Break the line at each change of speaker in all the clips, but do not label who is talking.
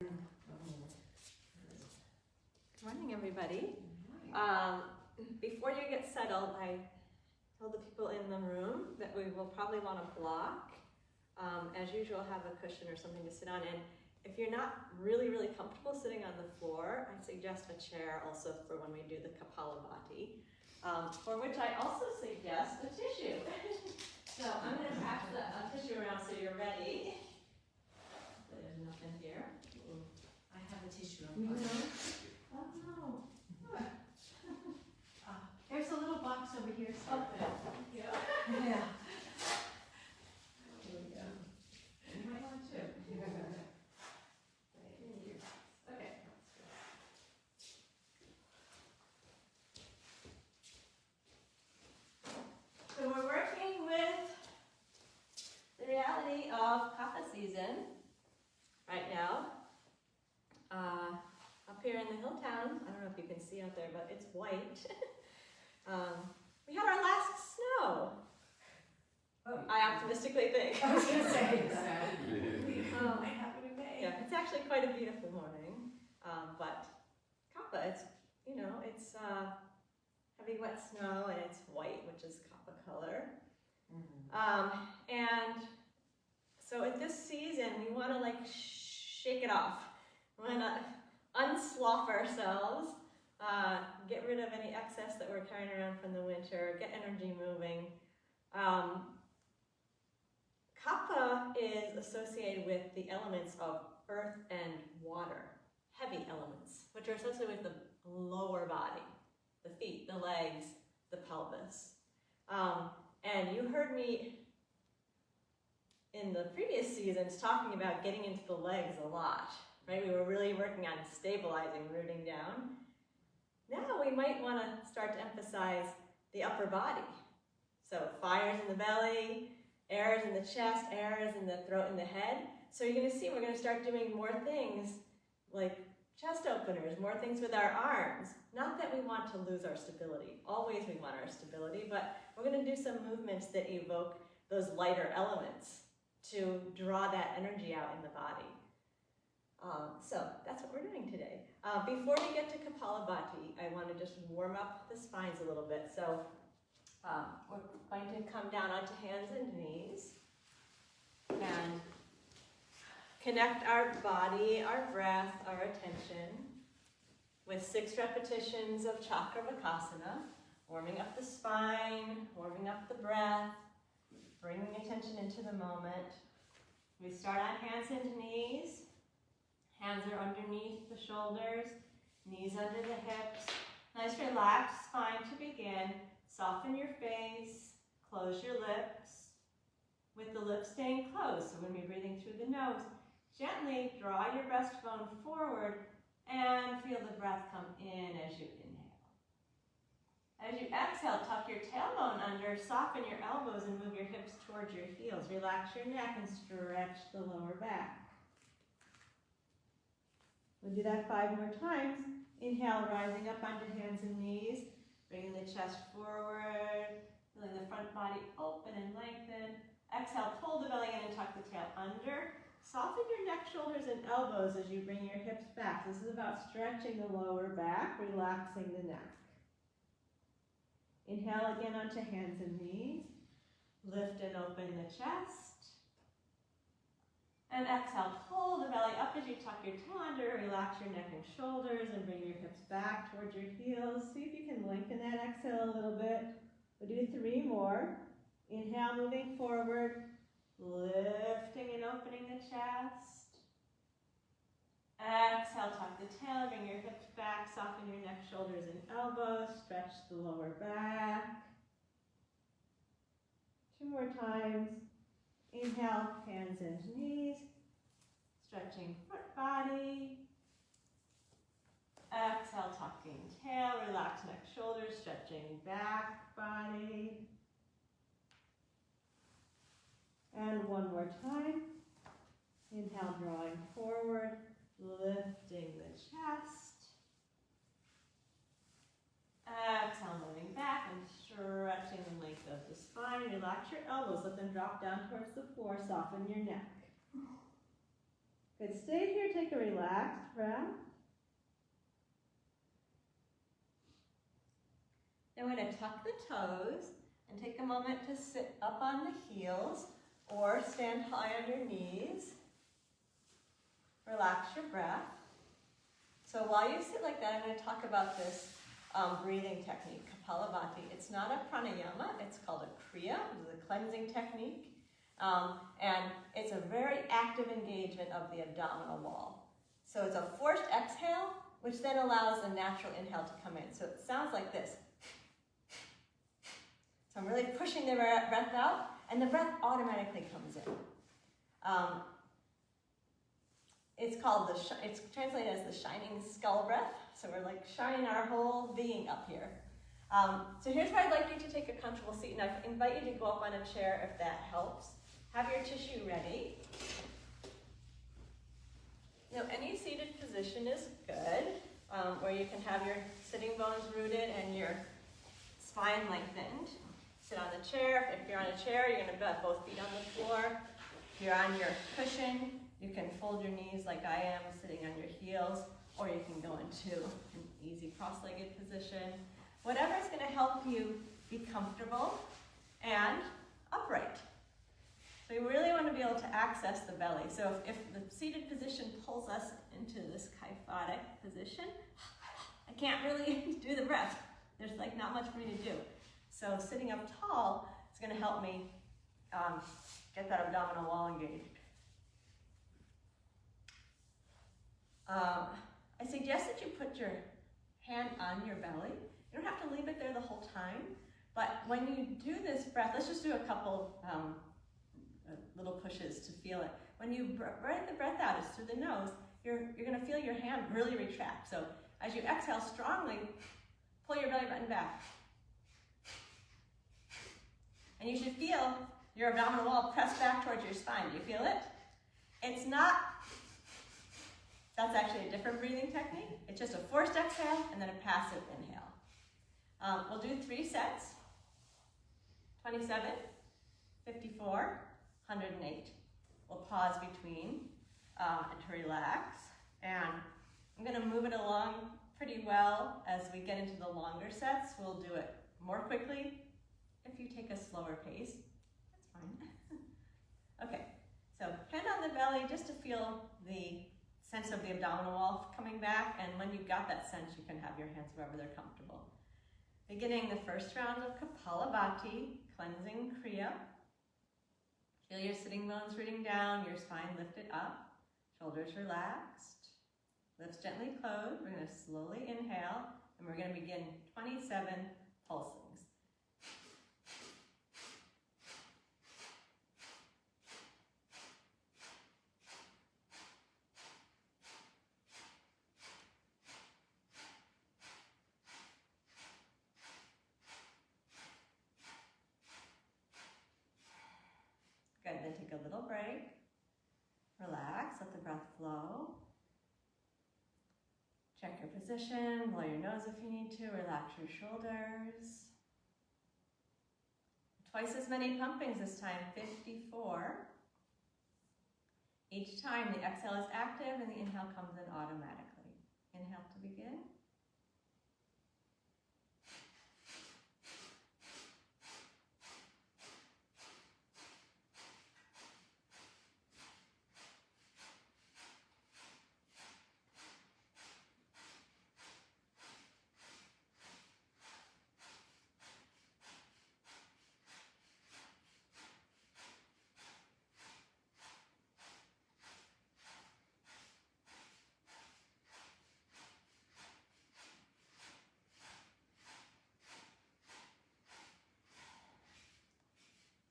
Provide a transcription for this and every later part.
Good morning, everybody. Before you get settled, I told the people in the room that we will probably want to block. As usual, have a cushion or something to sit on. And if you're not really comfortable sitting on the floor, I suggest a chair also for when we do the Kapalabhati, for which I also suggest a tissue. So I'm going to pass the tissue around so you're ready. There's nothing here.
I have a tissue.
Oh no.
There's a little box over here.
Oh, thank you.
Yeah.
Here we go. You might want to. Okay. So we're working with the reality of kapha season right now. Up here in the hill town, I don't know if you can see out there, but it's white. We had our last snow.
Oh.
I optimistically think.
I was going to say so.
Might happen in May. Yeah, it's actually quite a beautiful morning. But kapha, it's heavy wet snow and it's white, which is kapha color. And so at this season, we want to shake it off. We want to unslough ourselves, get rid of any excess that we're carrying around from the winter, get energy moving. Kapha is associated with the elements of earth and water, heavy elements, which are associated with the lower body, the feet, the legs, the pelvis. And you heard me in the previous seasons talking about getting into the legs a lot, right? We were really working on stabilizing, rooting down. Now we might want to start to emphasize the upper body. So fire's in the belly, air is in the chest, air is in the throat and the head. So you're going to see we're going to start doing more things like chest openers, more things with our arms. Not that we want to lose our stability. Always we want our stability, but we're going to do some movements that evoke those lighter elements to draw that energy out in the body. So that's what we're doing today. Before we get to Kapalabhati, I want to just warm up the spines a little bit. So we're going to come down onto hands and knees and connect our body, our breath, our attention with 6 repetitions of Chakravakasana, warming up the spine, warming up the breath, bringing attention into the moment. We start on hands and knees. Hands are underneath the shoulders, knees under the hips. Nice relaxed spine to begin. Soften your face, close your lips, with the lips staying closed. So when we're breathing through the nose, gently draw your breastbone forward and feel the breath come in as you inhale. As you exhale, tuck your tailbone under, soften your elbows and move your hips towards your heels. Relax your neck and stretch the lower back. We'll do that 5 more times. Inhale, rising up onto hands and knees, bringing the chest forward, feeling the front body open and lengthen. Exhale, pull the belly in and tuck the tail under. Soften your neck, shoulders, and elbows as you bring your hips back. This is about stretching the lower back, relaxing the neck. Inhale again onto hands and knees. Lift and open the chest. And exhale, pull the belly up as you tuck your tail under, relax your neck and shoulders, and bring your hips back towards your heels. See if you can lengthen that exhale a little bit. We'll do 3 more. Inhale, moving forward, lifting and opening the chest. Exhale, tuck the tail, bring your hips back, soften your neck, shoulders, and elbows, stretch the lower back. 2 more times. Inhale, hands and knees, stretching front body. Exhale, tucking tail, relax neck, shoulders, stretching back body. And 1 more time. Inhale, drawing forward, lifting the chest. Exhale, moving back and stretching the length of the spine. Relax your elbows, let them drop down towards the floor, soften your neck. Good, stay here, take a relaxed breath. Then we're going to tuck the toes and take a moment to sit up on the heels or stand high on your knees. Relax your breath. So while you sit like that, I'm going to talk about this breathing technique, Kapalabhati. It's not a pranayama, it's called a kriya, which is a cleansing technique. And it's a very active engagement of the abdominal wall. So it's a forced exhale, which then allows a natural inhale to come in. So it sounds like this. So I'm really pushing the breath out, and the breath automatically comes in. It's translated as the shining skull breath. So we're like shining our whole being up here. So here's where I'd like you to take a comfortable seat, and I invite you to go up on a chair if that helps. Have your tissue ready. Now, any seated position is good, where you can have your sitting bones rooted and your spine lengthened. Sit on the chair. If you're on a chair, you're going to put both feet on the floor. If you're on your cushion, you can fold your knees like I am, sitting on your heels, or you can go into an easy cross-legged position. Whatever is going to help you be comfortable and upright. So you really want to be able to access the belly. So if the seated position pulls us into this kyphotic position, I can't really do the breath. There's like not much for me to do. So sitting up tall is going to help me get that abdominal wall engaged. I suggest that you put your hand on your belly. You don't have to leave it there the whole time, but when you do this breath, let's just do a couple little pushes to feel it. When you breathe the breath out, it's through the nose, you're going to feel your hand really retract. So as you exhale strongly, pull your belly button back. And you should feel your abdominal wall pressed back towards your spine. Do you feel it? It's not, that's actually a different breathing technique. It's just a forced exhale and then a passive inhale. We'll do 3 sets, 27, 54, 108. We'll pause between to relax. And I'm going to move it along pretty well as we get into the longer sets. We'll do it more quickly. If you take a slower pace, that's fine. Okay, so hand on the belly just to feel the sense of the abdominal wall coming back, and when you've got that sense, you can have your hands wherever they're comfortable. Beginning the first round of Kapalabhati, cleansing kriya. Feel your sitting bones rooting down, your spine lifted up, shoulders relaxed, lips gently closed. We're going to slowly inhale, and we're going to begin 27 pulsings. Good, then take a little break. Relax, let the breath flow. Check your position, blow your nose if you need to, relax your shoulders. Twice as many pumpings this time, 54. Each time the exhale is active and the inhale comes in automatically. Inhale to begin.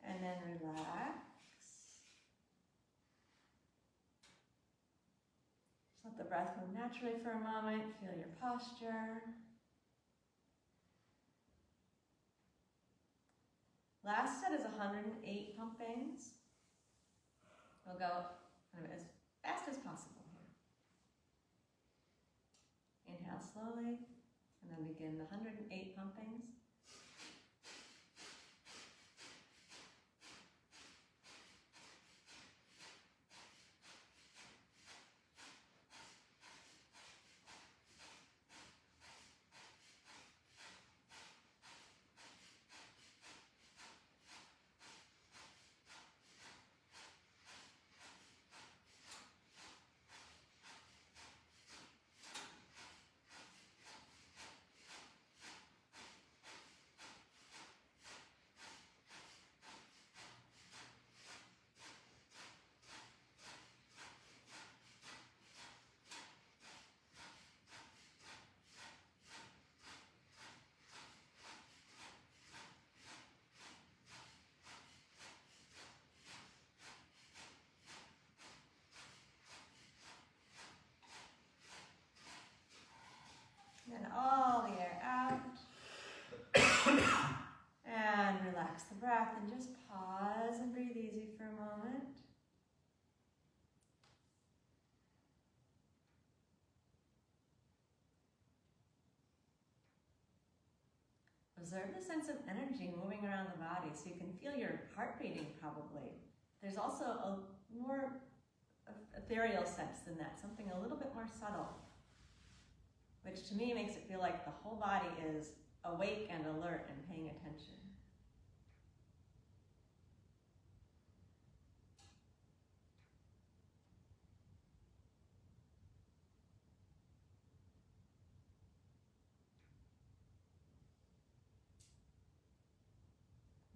And then relax. Just let the breath move naturally for a moment. Feel your posture. Last set is 108 pumpings. We'll go kind of as fast as possible here. Inhale slowly, and then begin the 108 pumpings. breath and just pause and breathe easy for a moment. Observe the sense of energy moving around the body so you can feel your heart beating probably. There's also a more ethereal sense than that, something a little bit more subtle, which to me makes it feel like the whole body is awake and alert and paying attention.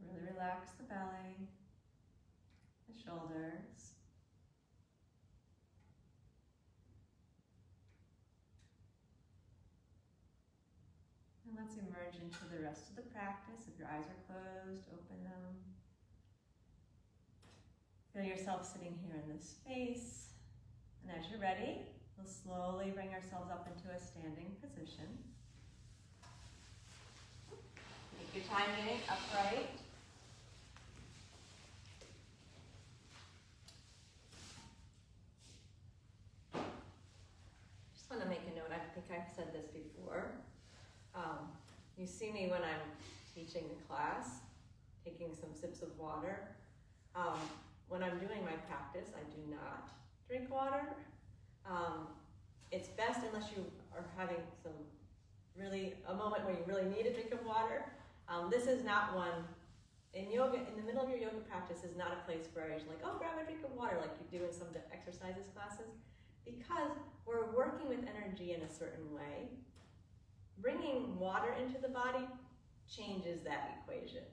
Really relax the belly, the shoulders. And let's emerge into the rest of the practice. If your eyes are closed, open them. Feel yourself sitting here in this space. And as you're ready, we'll slowly bring ourselves up into a standing position. Take your time getting upright. Just want to make a note, I think I've said this before. You see me when I'm teaching the class, taking some sips of water. When I'm doing my practice, I do not drink water. It's best unless you are having a moment where you really need a drink of water. This is not one, in yoga, in the middle of your yoga practice is not a place where you're like, oh, grab a drink of water like you do in some exercises classes, because we're working with energy in a certain way. Bringing water into the body changes that equation.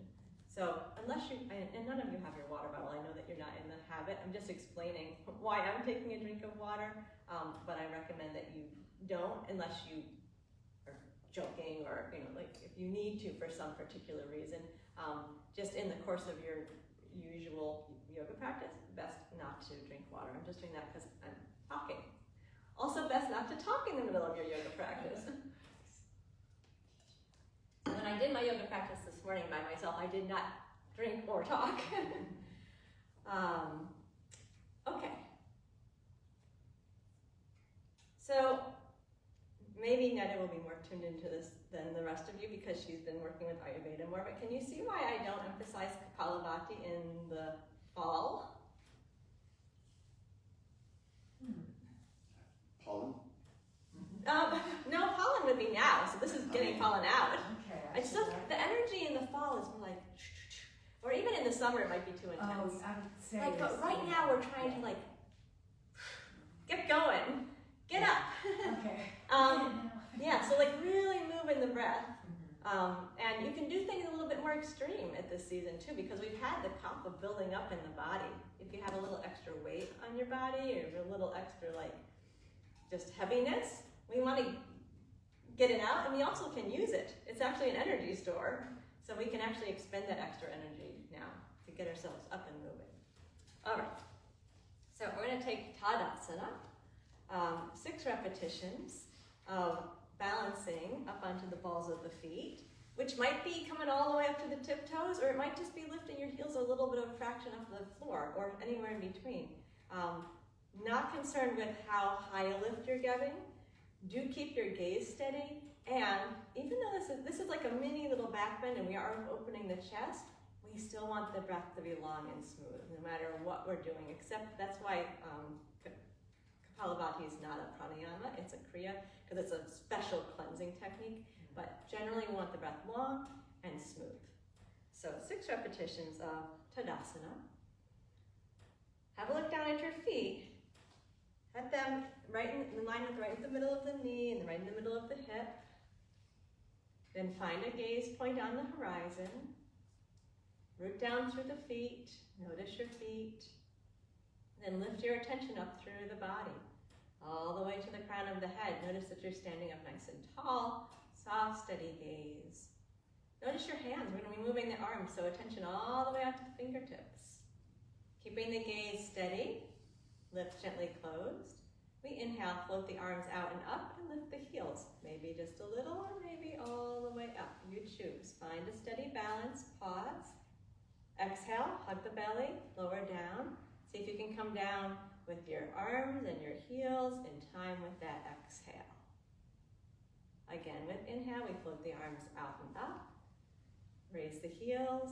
So unless you, and none of you have your water bottle, I know that you're not in the habit, I'm just explaining why I'm taking a drink of water, but I recommend that you don't unless you are joking or, like if you need to for some particular reason. Just in the course of your usual yoga practice, best not to drink water. I'm just doing that because I'm talking. Also best not to talk in the middle of your yoga practice. When I did my yoga practice this morning by myself, I did not drink or talk. Okay. So maybe Netta will be more tuned into this than the rest of you because she's been working with Ayurveda more, but can you see why I don't emphasize Kapalabhati in the fall?
Pollen?
No, pollen would be now, so this is getting pollen out.
Okay.
It's just, the energy in the fall is more like, or even in the summer it might be too intense.
I would say
Like, but right now we're trying to like, get going, get up.
Okay.
Yeah, so like really move in the breath. And you can do things a little bit more extreme at this season too, because we've had the kapha building up in the body. If you have a little extra weight on your body or a little extra like just heaviness, we want to get it out, and we also can use it. It's actually an energy store, so we can actually expend that extra energy now to get ourselves up and moving. All right, so we're going to take Tadasana, 6 repetitions of balancing up onto the balls of the feet, which might be coming all the way up to the tiptoes, or it might just be lifting your heels a little bit of a fraction off the floor, or anywhere in between. Not concerned with how high a lift you're giving. Do keep your gaze steady, and even though this is like a mini little back bend and we are opening the chest, we still want the breath to be long and smooth, no matter what we're doing, except that's why Kapalabhati is not a pranayama, it's a kriya, because it's a special cleansing technique, but generally we want the breath long and smooth. So 6 repetitions of Tadasana. Have a look down at your feet. Have them right in line with right in the middle of the knee and right in the middle of the hip. Then find a gaze point on the horizon. Root down through the feet. Notice your feet. Then lift your attention up through the body, all the way to the crown of the head. Notice that you're standing up nice and tall. Soft, steady gaze. Notice your hands. We're going to be moving the arms, so attention all the way out to the fingertips. Keeping the gaze steady. Lips gently closed. We inhale, float the arms out and up, and lift the heels. Maybe just a little, or maybe all the way up. You choose. Find a steady balance. Pause. Exhale, hug the belly, lower down. See if you can come down with your arms and your heels in time with that exhale. Again, with inhale, we float the arms out and up. Raise the heels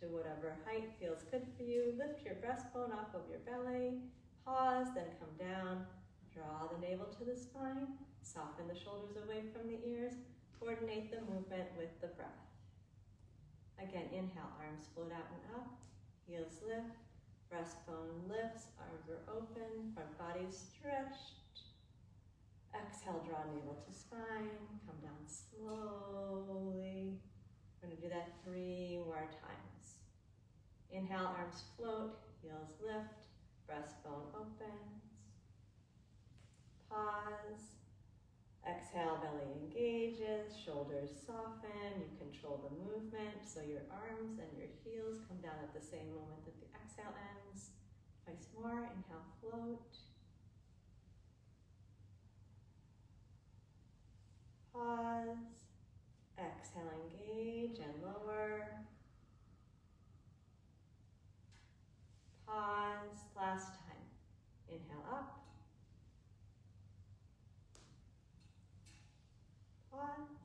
to whatever height feels good for you. Lift your breastbone off of your belly. Pause, then come down. Draw the navel to the spine. Soften the shoulders away from the ears. Coordinate the movement with the breath. Again, inhale, arms float out and up. Heels lift. Breastbone lifts. Arms are open. Front body stretched. Exhale, draw navel to spine. Come down slowly. We're going to do that 3 more times. Inhale, arms float, heels lift, breastbone opens. Pause. Exhale, belly engages, shoulders soften. You control the movement, so your arms and your heels come down at the same moment that the exhale ends. Twice more. Inhale, float. Pause. Exhale, engage and lower. Pause. Last time. Inhale up. Pause.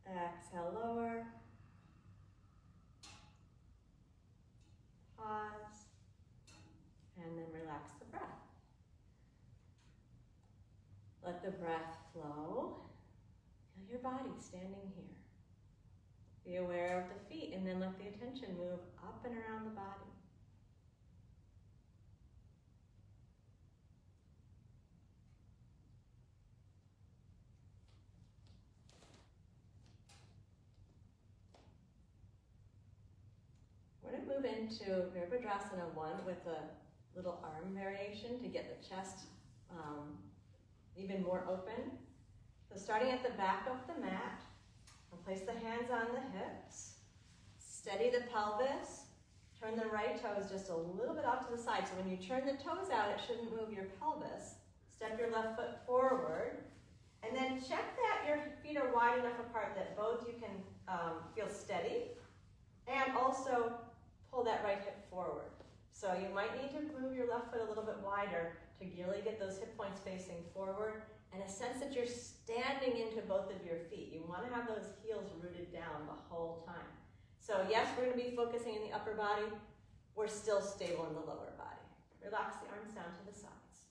Exhale, lower. Pause. And then relax the breath. Let the breath flow. Feel your body standing here. Be aware of the feet and then let the attention move up and around the body. We're going to move into Garudasana 1 with a little arm variation to get the chest even more open. So starting at the back of the mat, we'll place the hands on the hips, steady the pelvis, turn the right toes just a little bit off to the side. So when you turn the toes out, it shouldn't move your pelvis. Step your left foot forward, and then check that your feet are wide enough apart that both you can feel steady, and also pull that right hip forward. So you might need to move your left foot a little bit wider to really get those hip points facing forward, and a sense that you're standing into both of your feet. You want to have those heels rooted down the whole time. So yes, we're going to be focusing in the upper body. We're still stable in the lower body. Relax the arms down to the sides.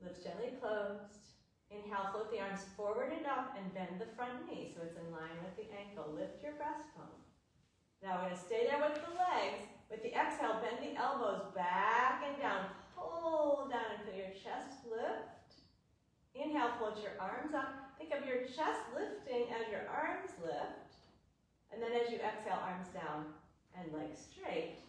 Lips gently closed. Inhale, float the arms forward and up and bend the front knee so it's in line with the ankle. Lift your breastbone. Now we're going to stay there with the legs. With the exhale, bend the elbows back and down. Pull down and feel your chest lift. Inhale, float your arms up. Think of your chest lifting as your arms lift. And then as you exhale, arms down and legs straight.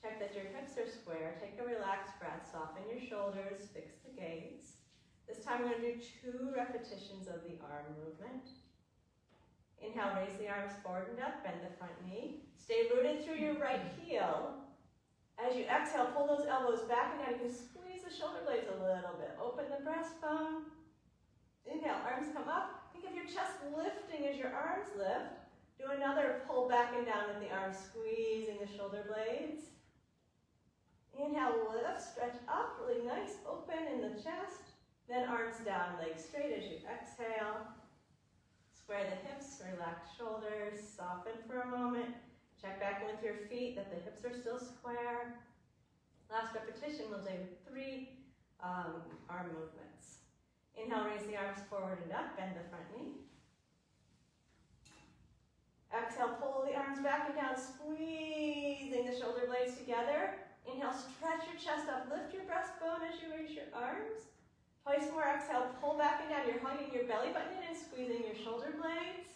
Check that your hips are square. Take a relaxed breath. Soften your shoulders. Fix the gaze. This time we're going to do 2 repetitions of the arm movement. Inhale, raise the arms forward and up. Bend the front knee. Stay rooted through your right heel. As you exhale, pull those elbows back and down. You can squeeze the shoulder blades a little bit. Open the breastbone. Inhale, arms come up. Think of your chest lifting as your arms lift. Do another pull back and down with the arms, squeezing the shoulder blades. Inhale, lift, stretch up, really nice, open in the chest. Then arms down, legs straight as you exhale. Square the hips, relax shoulders, soften for a moment. Check back in with your feet that the hips are still square. Last repetition, we'll do 3 arm movements. Inhale, raise the arms forward and up, bend the front knee. Exhale, pull the arms back and down, squeezing the shoulder blades together. Inhale, stretch your chest up, lift your breastbone as you raise your arms. Twice more, exhale, pull back and down. You're hugging your belly button in and squeezing your shoulder blades.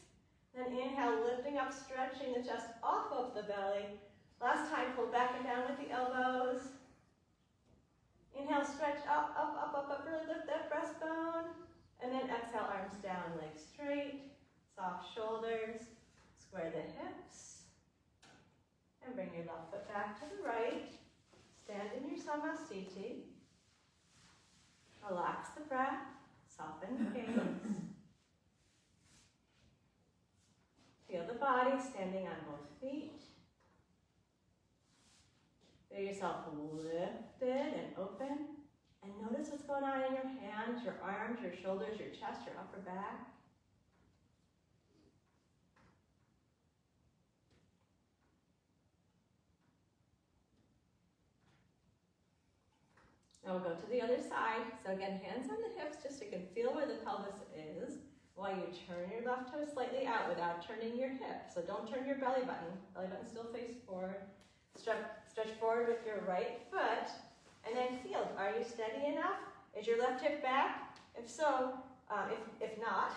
Then inhale, lifting up, stretching the chest off of the belly. Last time, pull back and down with the elbows. Inhale, stretch up, up, up, up, up. Really lift that breastbone. And then exhale, arms down, legs straight. Soft shoulders. Square the hips. And bring your left foot back to the right. Stand in your Samasthiti. Relax the breath. Soften the gaze. Feel the body. yourself lifted and open. And notice what's going on in your hands, your arms, your shoulders, your chest, your upper back. Now we'll go to the other side. So again, hands on the hips, just so you can feel where the pelvis is, while you turn your left toe slightly out without turning your hip. So don't turn your belly button. Belly button still face forward. Stretch forward with your right foot, and then feel, are you steady enough? Is your left hip back? If so, if not,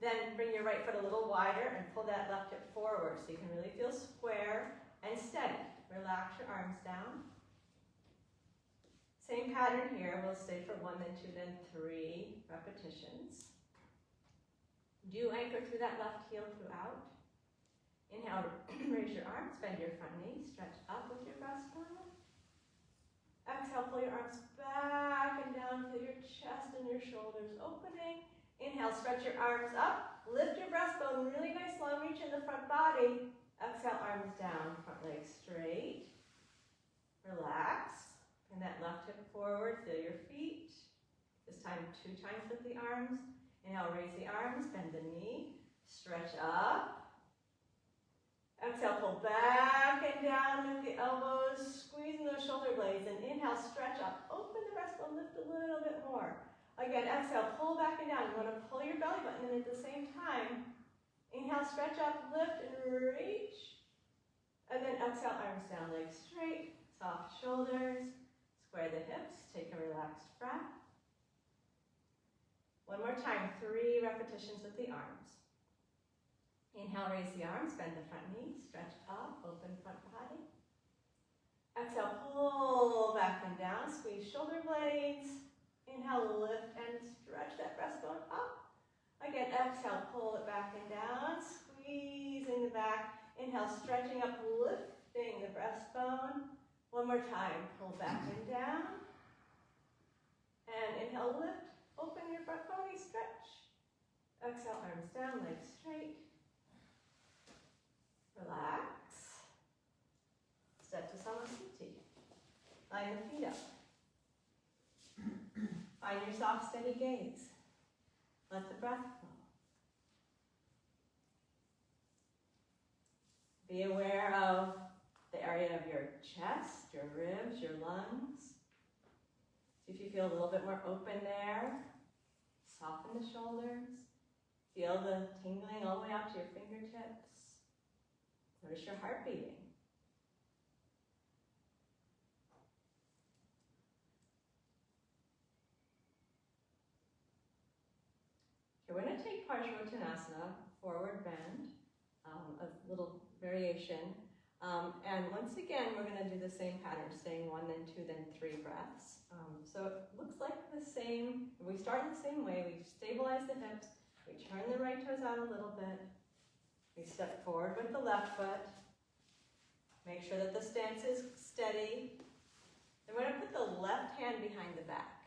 then bring your right foot a little wider and pull that left hip forward so you can really feel square and steady. Relax your arms down. Same pattern here. We'll stay for 1, then 2, then 3 repetitions. Do anchor through that left heel throughout. Inhale to raise your arms, bend your front knee, stretch up with your breastbone. Exhale, pull your arms back and down, feel your chest and your shoulders opening. Inhale, stretch your arms up, lift your breastbone, really nice long reach in the front body. Exhale, arms down, front leg straight. Relax. Bring that left hip forward, feel your feet. This time 2 times with the arms. Inhale, raise the arms, bend the knee, stretch up. Exhale, pull back and down with the elbows, squeezing those shoulder blades. And inhale, stretch up, open the breastbone, lift a little bit more. Again, exhale, pull back and down. You want to pull your belly button in at the same time. Inhale, stretch up, lift and reach. And then exhale, arms down, legs straight, soft shoulders. Square the hips, take a relaxed breath. One more time, 3 repetitions with the arms. Inhale, raise the arms, bend the front knee, stretch up, open front body. Exhale, pull back and down, squeeze shoulder blades. Inhale, lift and stretch that breastbone up. Again, exhale, pull it back and down, squeezing the back. Inhale, stretching up, lifting the breastbone. One more time, pull back and down. And inhale, lift, open your front body, stretch. Exhale, arms down, legs straight. Relax. Step to Samasthiti. Line the feet up. Find your soft, steady gaze. Let the breath flow. Be aware of the area of your chest, your ribs, your lungs. See if you feel a little bit more open there. Soften the shoulders. Feel the tingling all the way out to your fingertips. Notice your heart beating. Okay, we're going to take Parsvarottanasana, forward bend, a little variation. And once again, we're going to do the same pattern, staying 1, then 2, then 3 breaths. So it looks like the same. We start in the same way. We stabilize the hips. We turn the right toes out a little bit. We step forward with the left foot. Make sure that the stance is steady. Then we're going to put the left hand behind the back.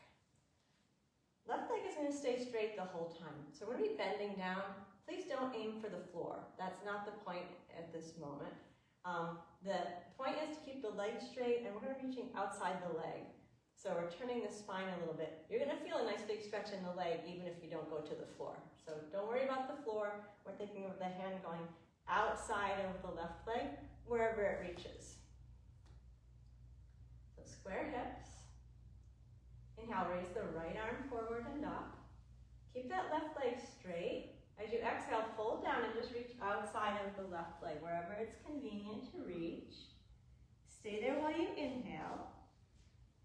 Left leg is going to stay straight the whole time. So we're going to be bending down. Please don't aim for the floor. That's not the point at this moment. The point is to keep the leg straight, and we're going to be reaching outside the leg. So we're turning the spine a little bit. You're going to feel a nice big stretch in the leg even if you don't go to the floor. So don't worry about the floor. We're thinking of the hand going outside of the left leg, wherever it reaches. So square hips. Inhale, raise the right arm forward and up. Keep that left leg straight. As you exhale, fold down and just reach outside of the left leg, wherever it's convenient to reach. Stay there while you inhale.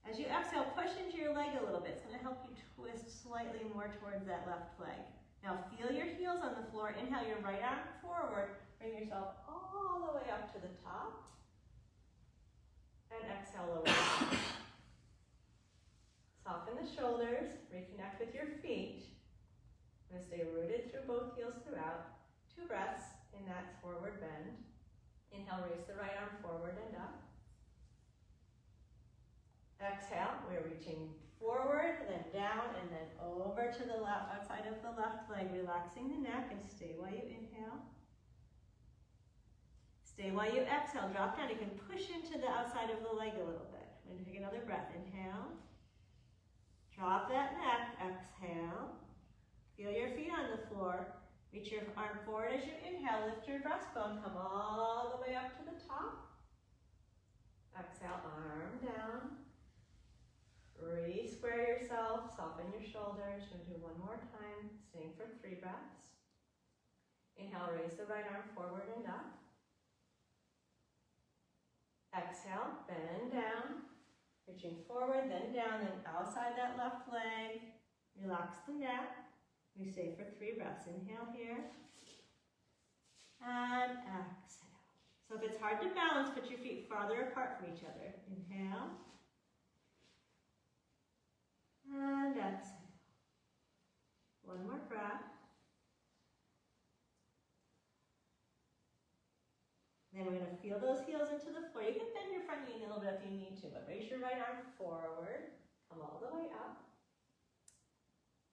As you exhale, push into your leg a little bit. It's going to help you twist slightly more towards that left leg. Now feel your heels on the floor. Inhale your right arm forward. Bring yourself all the way up to the top. And exhale, lower down. Soften the shoulders. Reconnect with your feet. I'm going to stay rooted through both heels throughout. 2 breaths in that forward bend. Inhale, raise the right arm forward and up. Exhale, we're reaching forward, then down, and then over to the left, outside of the left leg, relaxing the neck, and stay while you inhale. Stay while you exhale, drop down. You can push into the outside of the leg a little bit. And take another breath. Inhale. Drop that neck. Exhale. Feel your feet on the floor. Reach your arm forward as you inhale. Lift your breastbone. Come all the way up to the top. Exhale, arm down. Re-square yourself. Soften your shoulders. We're going to do one more time. Staying for 3 breaths. Inhale, raise the right arm forward and up. Exhale, bend down. Reaching forward, then down, then outside that left leg. Relax the neck. We stay for 3 breaths. Inhale here. And exhale. So if it's hard to balance, put your feet farther apart from each other. Inhale. And exhale. One more breath. Then we're going to feel those heels into the floor. You can bend your front knee a little bit if you need to, but raise your right arm forward. Come all the way up.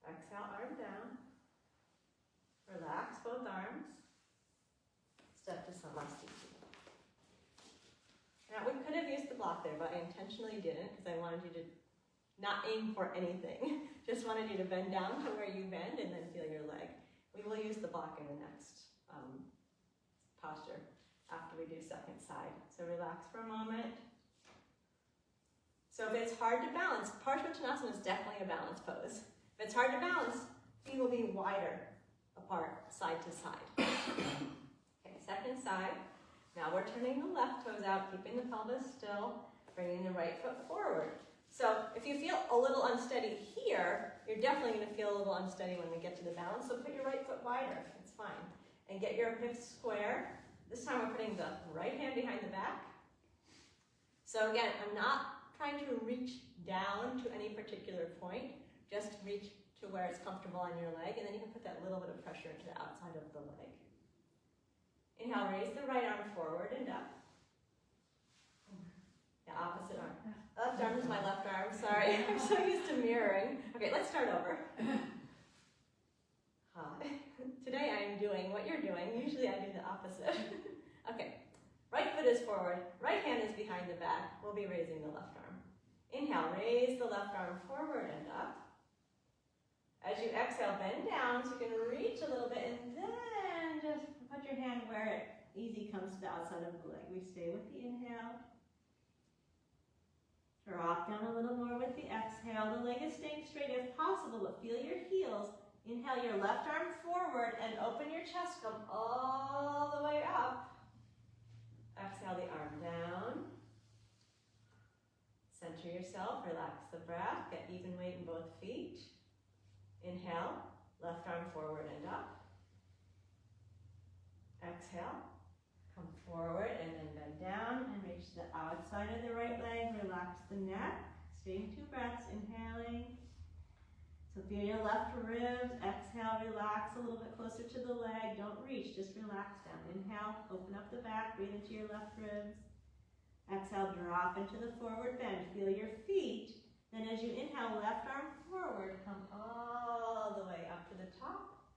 Exhale, arm down. Relax both arms. Step to Samasthiti. Now, we could have used the block there, but I intentionally didn't because I wanted you to not aim for anything. Just wanted you to bend down to where you bend and then feel your leg. We will use the block in the next posture after we do second side. So relax for a moment. So if it's hard to balance, Parsvottanasana is definitely a balance pose. If it's hard to balance, feet will be wider apart, side to side. Okay, second side. Now we're turning the left toes out, keeping the pelvis still, bringing the right foot forward. So if you feel a little unsteady here, you're definitely going to feel a little unsteady when we get to the balance. So put your right foot wider, it's fine. And get your hips square. This time we're putting the right hand behind the back. So again, I'm not trying to reach down to any particular point. Just reach to where it's comfortable on your leg, and then you can put that little bit of pressure into the outside of the leg. Inhale, raise the right arm forward and up. The opposite arm. Left arm is my left arm, sorry. I'm so used to mirroring. Okay, let's start over. Today I am doing what you're doing. Usually I do the opposite. Okay, right foot is forward, right hand is behind the back. We'll be raising the left arm. Inhale, raise the left arm forward and up. As you exhale, bend down so you can reach a little bit, and then just put your hand where it easy comes to the outside of the leg. We stay with the inhale. Drop down a little more with the exhale. The leg is staying straight if possible, but feel your heels. Inhale your left arm forward and open your chest. Come all the way up. Exhale the arm down. Center yourself, relax the breath, get even weight in both feet. Inhale, left arm forward and up. Exhale, come forward and then bend down and reach the outside of the right leg. Relax the neck, staying 2 breaths, inhaling. So feel your left ribs, exhale, relax a little bit closer to the leg. Don't reach, just relax down. Inhale, open up the back, breathe into your left ribs. Exhale, drop into the forward bend. Feel your feet. Then as you inhale, left arm forward, come all the way up to the top.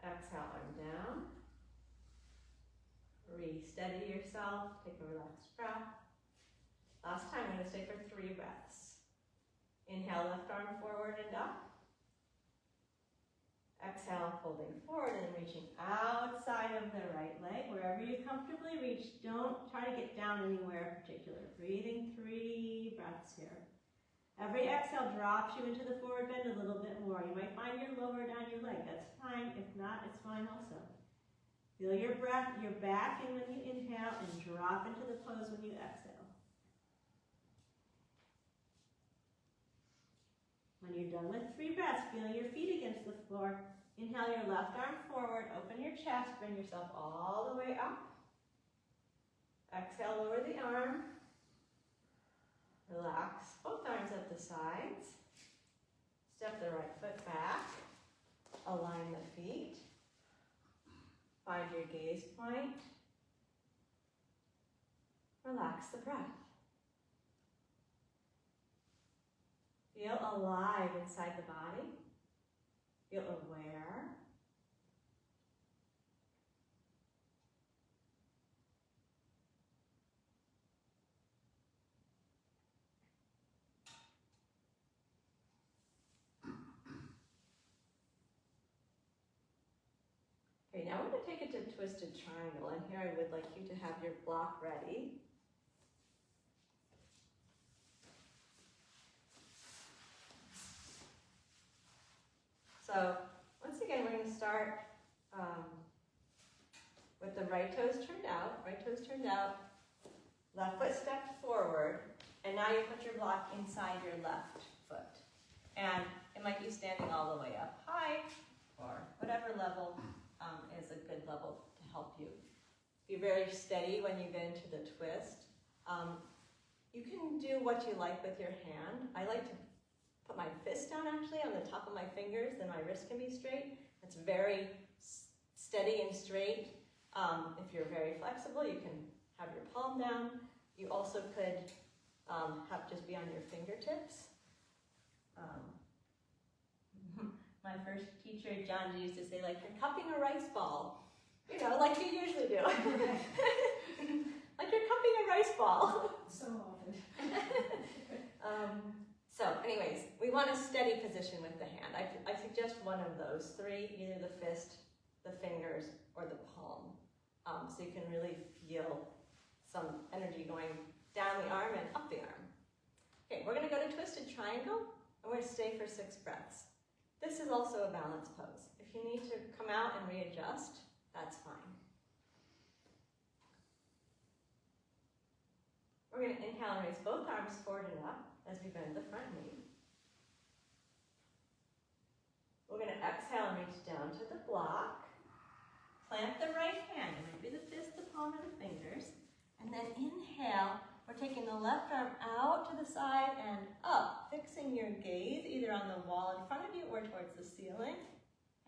Exhale, arm down. Re-steady yourself, take a relaxed breath. Last time, I'm going to stay for 3 breaths. Inhale, left arm forward and up. Exhale, folding forward and reaching outside of the right leg, wherever you comfortably reach. Don't try to get down anywhere in particular. Breathing 3 breaths here. Every exhale drops you into the forward bend a little bit more. You might find you're lower down your leg. That's fine. If not, it's fine also. Feel your breath, your back in when you inhale, and drop into the pose when you exhale. When you're done with 3 breaths, feel your feet against the floor. Inhale your left arm forward, open your chest, bring yourself all the way up. Exhale, lower the arm. Relax both arms at the sides. Step the right foot back. Align the feet. Find your gaze point. Relax the breath. Feel alive inside the body. Feel aware. take it to twisted triangle, and here I would like you to have your block ready. So once again, we're going to start with the right toes turned out. Right toes turned out. Left foot stepped forward, and now you put your block inside your left foot. And it might be standing all the way up high, or whatever level is a good level to help you. Be very steady when you get into the twist. You can do what you like with your hand. I like to put my fist down actually on the top of my fingers, then my wrist can be straight. It's very steady and straight. If you're very flexible, you can have your palm down. You also could have just be on your fingertips. My first teacher, John, used to say, like, you're cupping a rice ball. You know, like you usually do. Like you're cupping a rice ball.
So often.
So anyways, we want a steady position with the hand. I suggest one of those three, either the fist, the fingers, or the palm. So you can really feel some energy going down the arm and up the arm. Okay, we're going to go to twisted triangle, and we're going to stay for 6 breaths. This is also a balance pose. If you need to come out and readjust, that's fine. We're going to inhale and raise both arms forward and up as we bend the front knee. We're going to exhale and reach down to the block. Plant the right hand, it might be the fist, the palm, or the fingers. And then inhale, we're taking the left arm out to the side and up, fixing your gaze either on the wall in front of you or towards the ceiling,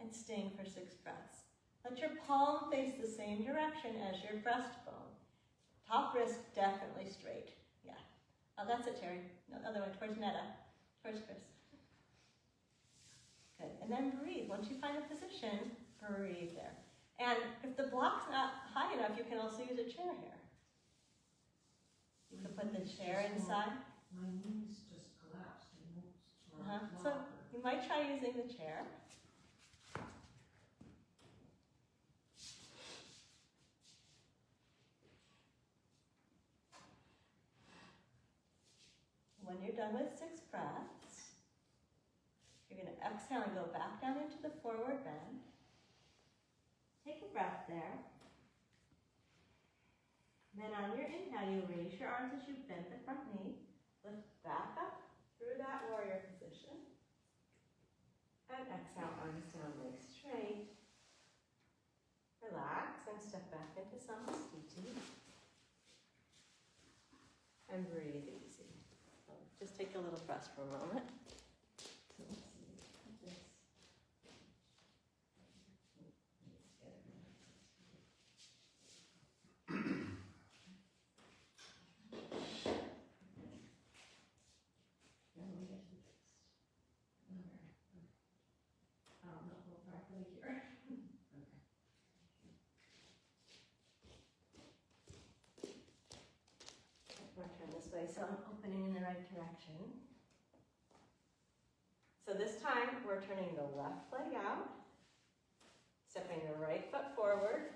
and staying for 6 breaths. Let your palm face the same direction as your breastbone. Top wrist definitely straight. Yeah. Oh, that's it, Terry. No, the other way, towards Netta, towards Chris. Good. And then breathe. Once you find a position, breathe there. And if the block's not high enough, you can also use a chair here. You can put the chair inside.
My knees just collapsed and moved.
So you might try using the chair. When you're done with 6 breaths, you're going to exhale and go back down into the forward bend. Take a breath there. Then on your inhale, you raise your arms as you bend the front knee. Lift back up through that warrior position. And exhale, arms down, legs straight. Relax and step back into Samastiti. And breathe easy. Just take a little rest for a moment. So let's see. This. So I'm opening in the right direction. So this time we're turning the left leg out, stepping the right foot forward,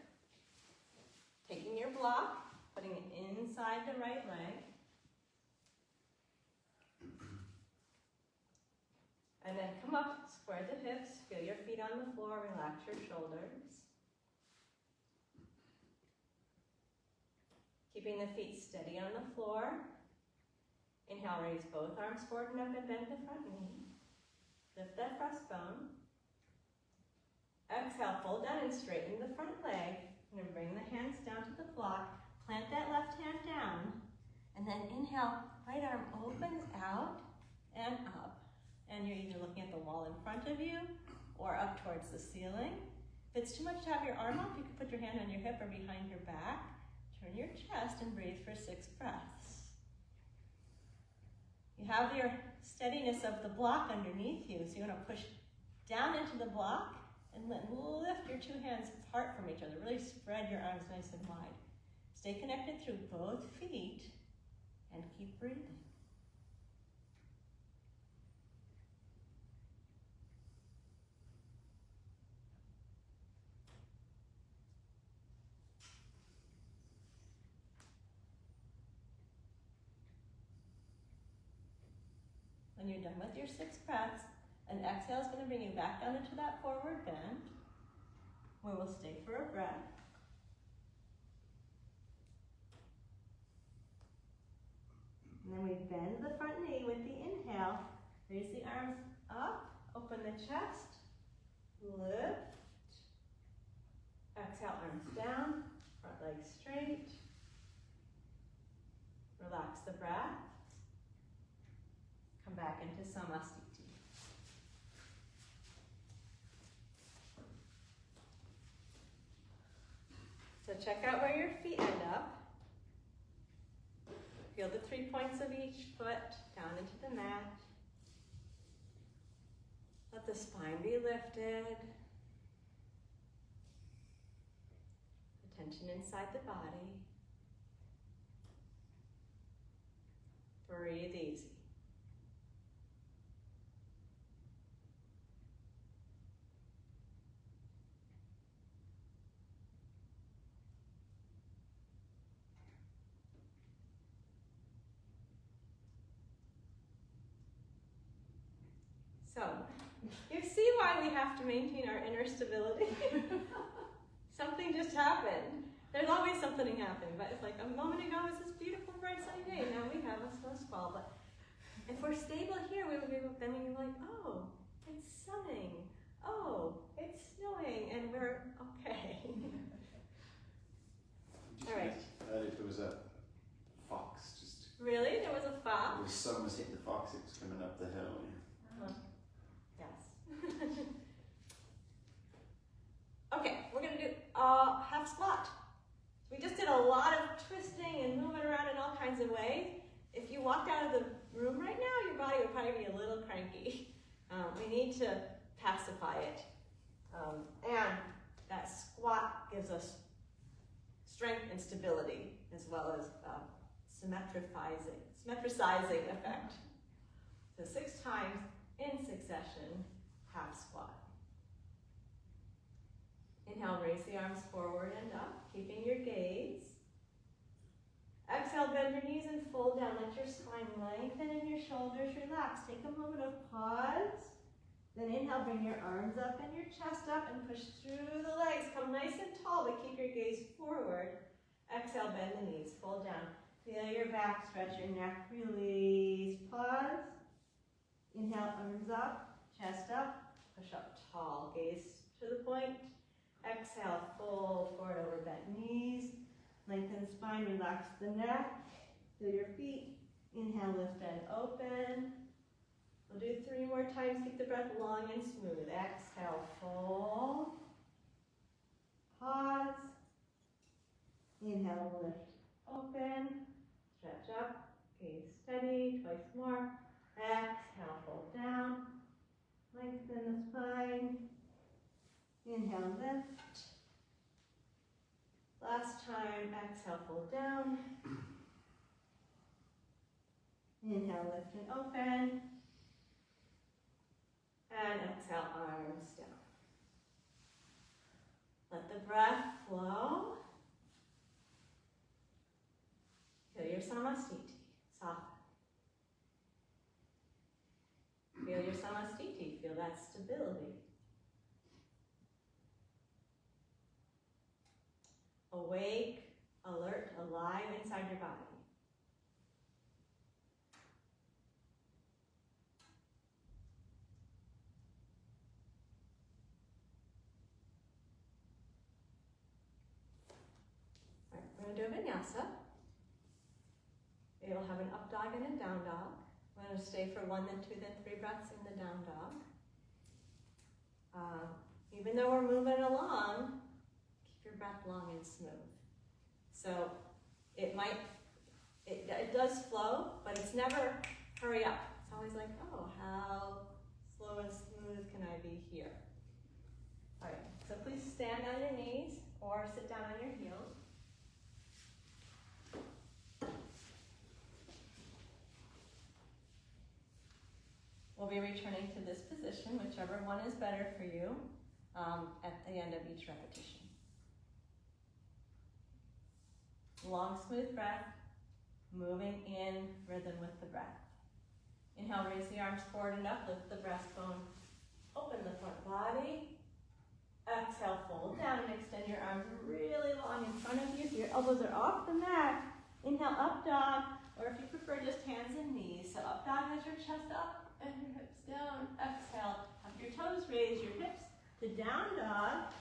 taking your block, putting it inside the right leg, and then come up, square the hips, feel your feet on the floor, relax your shoulders. Keeping the feet steady on the floor. Inhale, raise both arms forward and up and bend the front knee. Lift that breastbone. Exhale, fold down and straighten the front leg. I'm going to bring the hands down to the block. Plant that left hand down. And then inhale, right arm opens out and up. And you're either looking at the wall in front of you or up towards the ceiling. If it's too much to have your arm up, you can put your hand on your hip or behind your back. Turn your chest and breathe for 6 breaths. You have your steadiness of the block underneath you, so you want to push down into the block and then lift your 2 hands apart from each other. Really spread your arms nice and wide. Stay connected through both feet and keep breathing. When you're done with your 6 breaths, an exhale is going to bring you back down into that forward bend, where we'll stay for a breath. And then we bend the front knee with the inhale. Raise the arms up, open the chest, lift. Exhale, arms down, front leg straight. Relax the breath. Come back into Samastiti. So check out where your feet end up. Feel the 3 points of each foot down into the mat. Let the spine be lifted. Attention inside the body. Breathe easy. So, you see why we have to maintain our inner stability? Something just happened. There's always something happening, but it's like a moment ago it was this beautiful bright sunny day, now we have a snow squall. But if we're stable here, we would be then we'd be like, oh, it's sunning, oh, it's snowing, and we're okay. All right.
Earlier there was a fox just.
Really? There was a fox?
The sun was hitting the fox, it was coming up the hill.
Yes. Okay, we're going to do half squat. We just did a lot of twisting and moving around in all kinds of ways. If you walked out of the room right now, your body would probably be a little cranky. We need to pacify it. And that squat gives us strength and stability, as well as symmetricizing effect. So 6 times in succession, half squat. Inhale, raise the arms forward and up, keeping your gaze. Exhale, bend your knees and fold down. Let your spine lengthen and your shoulders relax. Take a moment of pause. Then inhale, bring your arms up and your chest up and push through the legs. Come nice and tall, but keep your gaze forward. Exhale, bend the knees, fold down. Feel your back, stretch your neck, release, pause. Inhale, arms up, chest up, push up tall, gaze to the point. Exhale, fold forward over bent knees. Lengthen spine, relax the neck. Feel your feet. Inhale, lift and open. We'll do 3 more times. Keep the breath long and smooth. Exhale, fold. Pause. Inhale, lift, open. Stretch up. Gaze steady. Twice more. Exhale, fold down. Lengthen the spine. Inhale, lift. Last time, exhale, fold down. Inhale, lift and open. And exhale, arms down. Let the breath flow. Feel your samastiti, soften. Feel your samastiti, feel that stability. Awake, alert, alive inside your body. All right, we're going to do a vinyasa. It'll have an up dog and a down dog. We're going to stay for 1, then 2, then 3 breaths in the down dog. Even though we're moving along, your breath long and smooth. So it does flow, but it's never hurry up. It's always like, oh, how slow and smooth can I be here? All right, so please stand on your knees or sit down on your heels. We'll be returning to this position, whichever one is better for you, at the end of each repetition. Long, smooth breath, moving in rhythm with the breath. Inhale, raise the arms forward and up, lift the breastbone. Open the front body. Exhale, fold down and extend your arms really long in front of you. So your elbows are off the mat. Inhale, up dog, or if you prefer, just hands and knees. So up dog has your chest up and your hips down. Exhale, have your toes raised, your hips to down dog,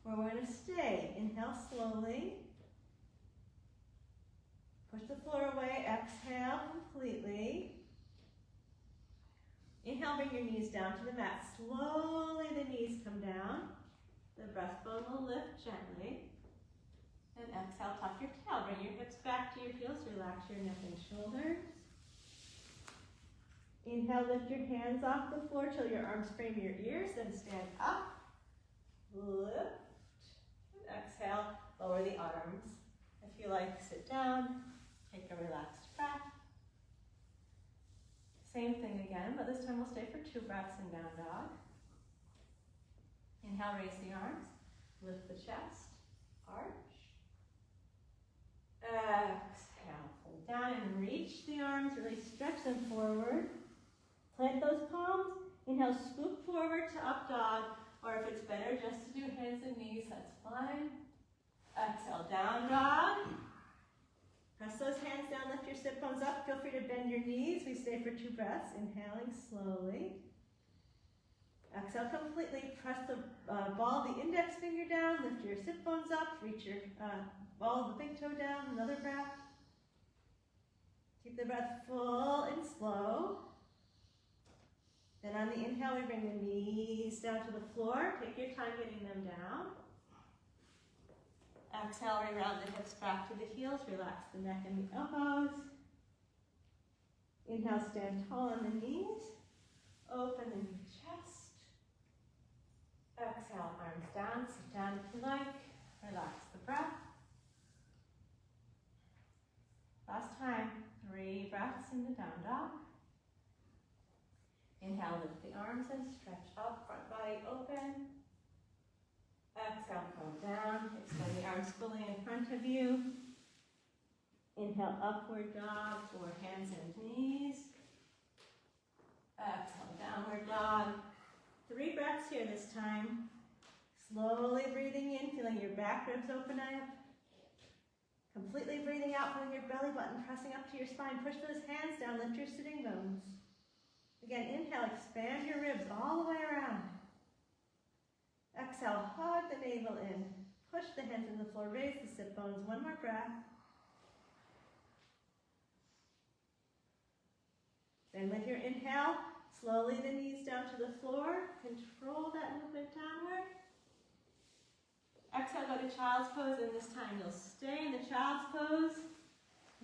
where we're going to stay. Inhale slowly. Push the floor away. Exhale completely. Inhale, bring your knees down to the mat. Slowly the knees come down. The breastbone will lift gently. And exhale, tuck your tail. Bring your hips back to your heels. Relax your neck and shoulders. Inhale, lift your hands off the floor till your arms frame your ears. Then stand up. Lift. And exhale, lower the arms. If you like, sit down. Take a relaxed breath. Same thing again, but this time we'll stay for 2 breaths in down dog. Inhale, raise the arms. Lift the chest. Arch. Exhale, fold down and reach the arms. Really stretch them forward. Plant those palms. Inhale, scoop forward to up dog. Or if it's better just to do hands and knees, that's fine. Exhale, down dog. Press those hands down, lift your sit bones up. Feel free to bend your knees. We stay for 2 breaths. Inhaling slowly. Exhale completely. Press the ball of the index finger down. Lift your sit bones up. Reach your ball of the big toe down. Another breath. Keep the breath full and slow. Then on the inhale, we bring the knees down to the floor. Take your time getting them down. Exhale, reround the hips back to the heels. Relax the neck and the elbows. Inhale, stand tall on the knees. Open the new chest. Exhale, arms down. Sit down if you like. Relax the breath. Last time, 3 breaths in the down dog. Inhale, lift the arms and stretch up. Front body open. Exhale, come down. Extend the arms fully in front of you. Inhale, upward dog or hands and knees. Exhale, downward dog. 3 breaths here this time. Slowly breathing in, feeling your back ribs open up. Completely breathing out, feeling your belly button pressing up to your spine. Push those hands down, lift your sitting bones. Again, inhale, expand your ribs all the way around. Exhale, hug the navel in. Push the hands in the floor, raise the sit bones. 1 more breath. Then with your inhale, slowly the knees down to the floor. Control that movement downward. Exhale, go to child's pose, and this time you'll stay in the child's pose.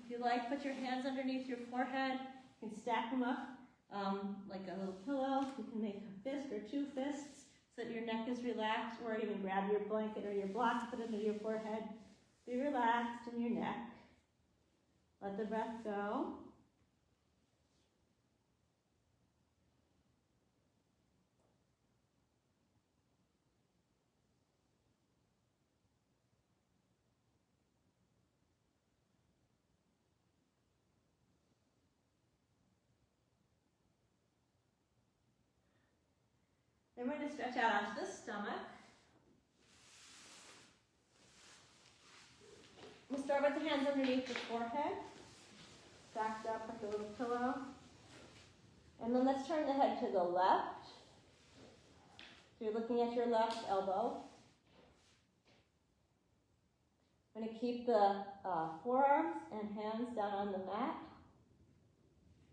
If you like, put your hands underneath your forehead. You can stack them up like a little pillow. You can make a fist or 2 fists so that your neck is relaxed, or even grab your blanket or your block, put it under your forehead. Be relaxed in your neck. Let the breath go. Then we're going to stretch out onto the stomach. We'll start with the hands underneath the forehead, stacked up like a little pillow. And then let's turn the head to the left. So you're looking at your left elbow. I'm going to keep the forearms and hands down on the mat.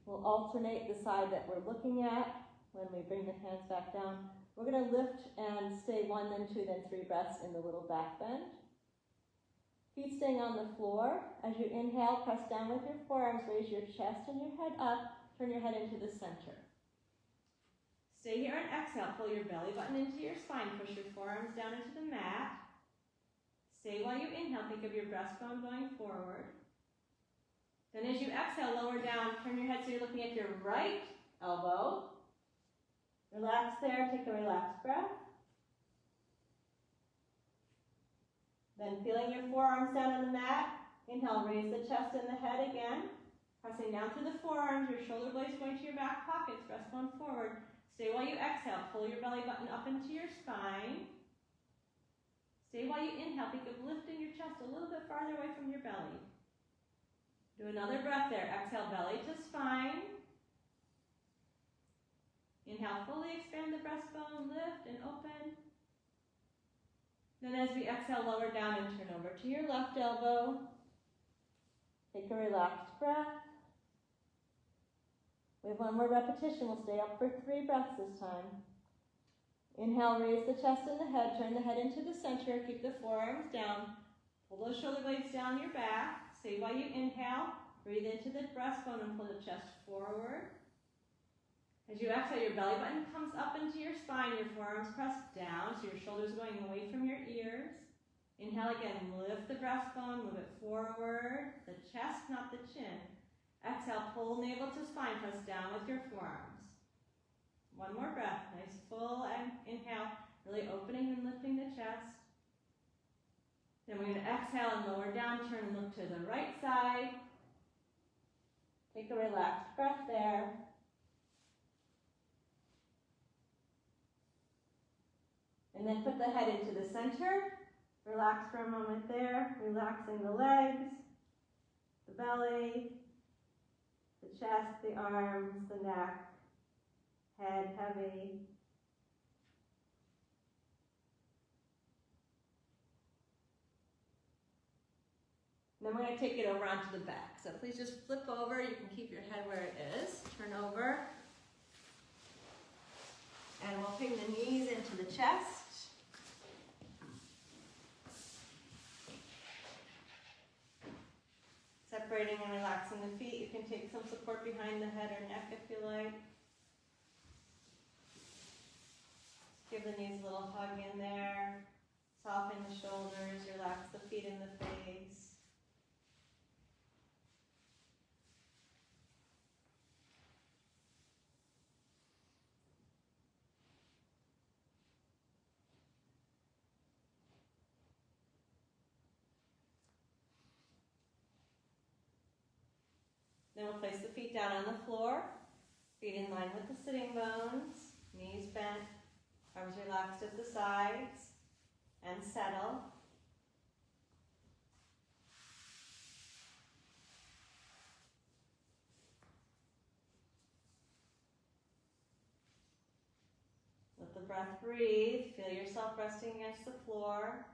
We'll alternate the side that we're looking at when we bring the hands back down. We're going to lift and stay 1, then 2, then 3 breaths in the little back bend. Feet staying on the floor. As you inhale, press down with your forearms, raise your chest and your head up, turn your head into the center. Stay here and exhale, pull your belly button into your spine, push your forearms down into the mat. Stay while you inhale, think of your breastbone going forward. Then as you exhale, lower down, turn your head so you're looking at your right elbow. Relax there, take a relaxed breath. Then feeling your forearms down on the mat, inhale, raise the chest and the head again. Pressing down through the forearms, your shoulder blades going to your back pockets, breastbone forward. Stay while you exhale. Pull your belly button up into your spine. Stay while you inhale. Think of lifting your chest a little bit farther away from your belly. Do another breath there. Exhale, belly to spine. Inhale, fully expand the breastbone, lift and open. Then as we exhale, lower down and turn over to your left elbow. Take a relaxed breath. We have one more repetition. We'll stay up for 3 breaths this time. Inhale, raise the chest and the head. Turn the head into the center. Keep the forearms down. Pull those shoulder blades down your back. Stay while you inhale. Breathe into the breastbone and pull the chest forward. As you exhale, your belly button comes up into your spine. Your forearms press down, so your shoulders going away from your ears. Inhale again, lift the breastbone, move it forward. The chest, not the chin. Exhale, pull navel to spine, press down with your forearms. One more breath, nice full inhale, really opening and lifting the chest. Then we're going to exhale and lower down, turn and look to the right side. Take a relaxed breath there. And then put the head into the center. Relax for a moment there, relaxing the legs, the belly, the chest, the arms, the neck, head heavy. Then we're going to take it over onto the back. So please just flip over. You can keep your head where it is. Turn over. And we'll bring the knees into the chest. Separating and relaxing the feet. You can take some support behind the head or neck if you like. Give the knees a little hug in there. Soften the shoulders, relax the feet and the face. Then we'll place the feet down on the floor, feet in line with the sitting bones, knees bent, arms relaxed at the sides, and settle. Let the breath breathe. Feel yourself resting against the floor.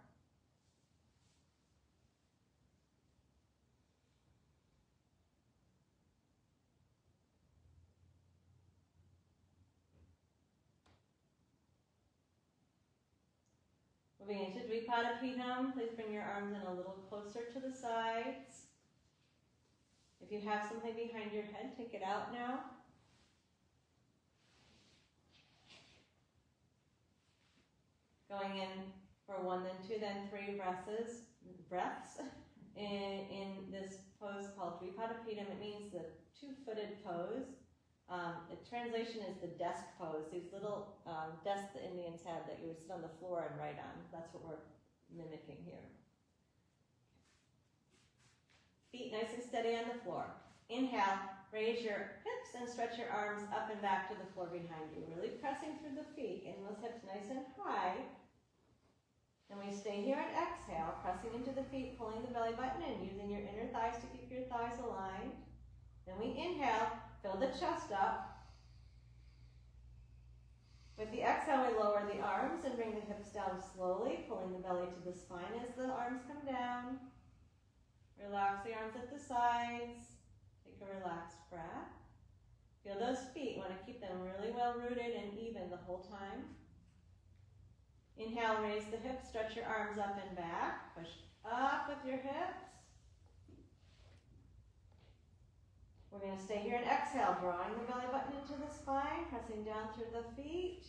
Moving into Dvipada, please bring your arms in a little closer to the sides. If you have something behind your head, take it out now. Going in for 1, then 2, then 3 breaths. In this pose called Dvipada, it means the 2-footed pose. The translation is the desk pose, these little desks the Indians have that you would sit on the floor and write on. That's what we're mimicking here. Feet nice and steady on the floor. Inhale, raise your hips and stretch your arms up and back to the floor behind you. Really pressing through the feet, getting those hips nice and high. Then we stay here and exhale, pressing into the feet, pulling the belly button in, using your inner thighs to keep your thighs aligned. Then we inhale, fill the chest up. With the exhale, we lower the arms and bring the hips down slowly, pulling the belly to the spine as the arms come down. Relax the arms at the sides. Take a relaxed breath. Feel those feet. You want to keep them really well rooted and even the whole time. Inhale, raise the hips, stretch your arms up and back. Push up with your hips. We're going to stay here and exhale, drawing the belly button into the spine, pressing down through the feet.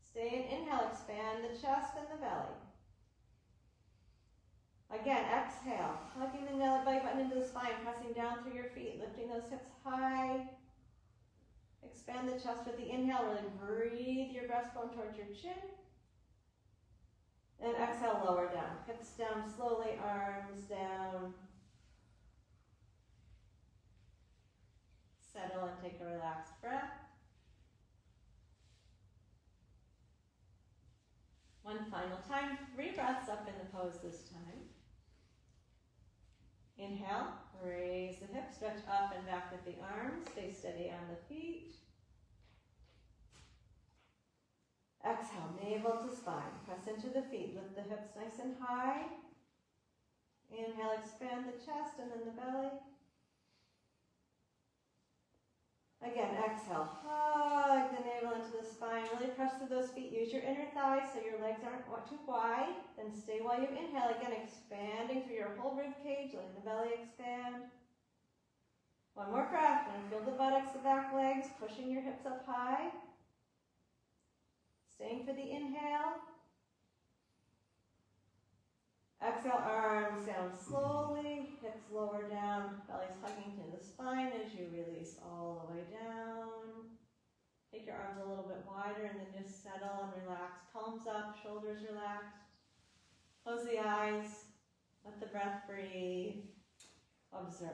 Stay and inhale, expand the chest and the belly. Again, exhale, hugging the belly button into the spine, pressing down through your feet, lifting those hips high. Expand the chest with the inhale, really breathe your breastbone towards your chin. And exhale, lower down. Hips down slowly, arms down. settle and take a relaxed breath. One final time, 3 breaths up in the pose this time. Inhale, raise the hips, stretch up and back with the arms, stay steady on the feet. Exhale, navel to spine, press into the feet, lift the hips nice and high. Inhale, expand the chest and then the belly. Again, exhale, hug the navel into the spine, really press through those feet, use your inner thighs so your legs aren't too wide, then stay while you inhale, again expanding through your whole rib cage, letting the belly expand. One more breath, and feel the buttocks, the back legs, pushing your hips up high. Staying for the inhale. Exhale, arms down slowly, hips lower down, belly's hugging to the spine as you release all the way down. Take your arms a little bit wider and then just settle and relax. Palms up, shoulders relaxed. Close the eyes, let the breath breathe. Observe.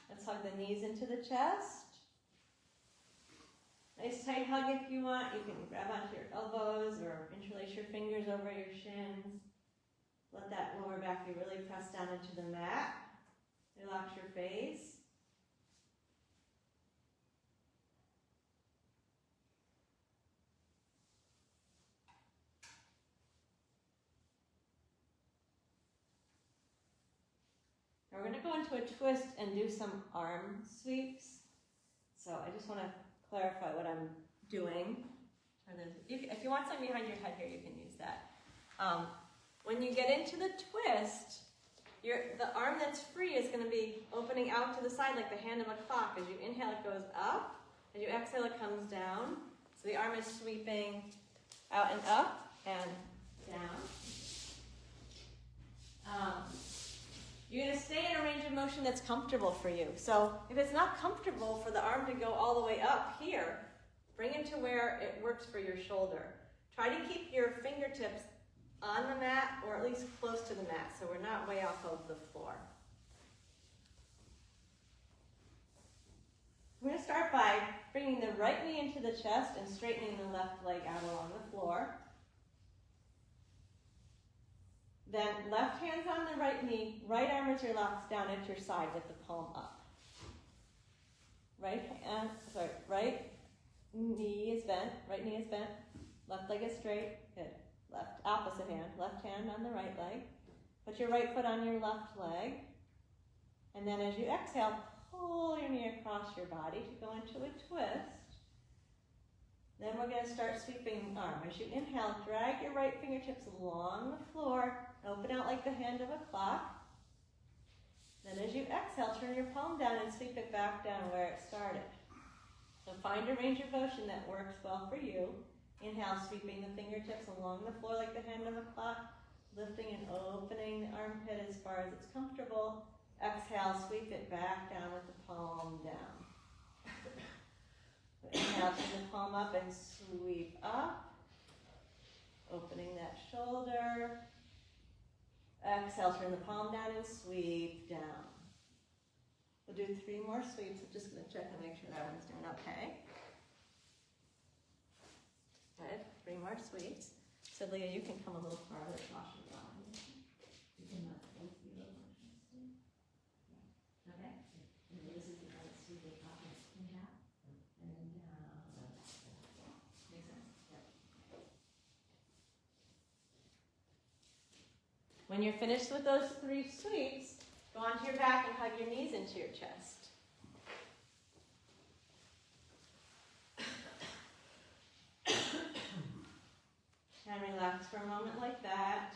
Let's hug the knees into the chest. Nice tight hug if you want. You can grab onto your elbows or interlace your fingers over your shins. Let that lower back be really pressed down into the mat. Relax your face. Now we're going to go into a twist and do some arm sweeps. So I just want to clarify what I'm doing. If you want something behind your head here, you can use that. When you get into the twist, the arm that's free is going to be opening out to the side like the hand of a clock. As you inhale, it goes up. As you exhale, it comes down. So the arm is sweeping out and up and down. You're going to stay in a range of motion that's comfortable for you. So if it's not comfortable for the arm to go all the way up here, bring it to where it works for your shoulder. Try to keep your fingertips on the mat or at least close to the mat so we're not way off of the floor. I'm going to start by bringing the right knee into the chest and straightening the left leg out along the floor. Then left hand's on the right knee, right arm is relaxed down at your side with the palm up. Right knee is bent, left leg is straight, good. Opposite hand, left hand on the right leg. Put your right foot on your left leg. And then as you exhale, pull your knee across your body to go into a twist. Then we're going to start sweeping the arm. As you inhale, drag your right fingertips along the floor, open out like the hand of a clock. Then as you exhale, turn your palm down and sweep it back down where it started. So find a range of motion that works well for you. Inhale, sweeping the fingertips along the floor like the hand of a clock, lifting and opening the armpit as far as it's comfortable. Exhale, sweep it back down with the palm down. Inhale, turn the palm up and sweep up, opening that shoulder. Exhale, turn the palm down and sweep down. We'll do 3 more sweeps. I'm just going to check and make sure that one's doing okay. Good. 3 more sweeps. So Leah, you can come a little farther across your body. You can let both of your motions do. Okay. And this is the right sweep up. Inhale. And then down. Makes sense? Yep. When you're finished with those 3 sweeps, go onto your back and hug your knees into your chest. And relax for a moment like that.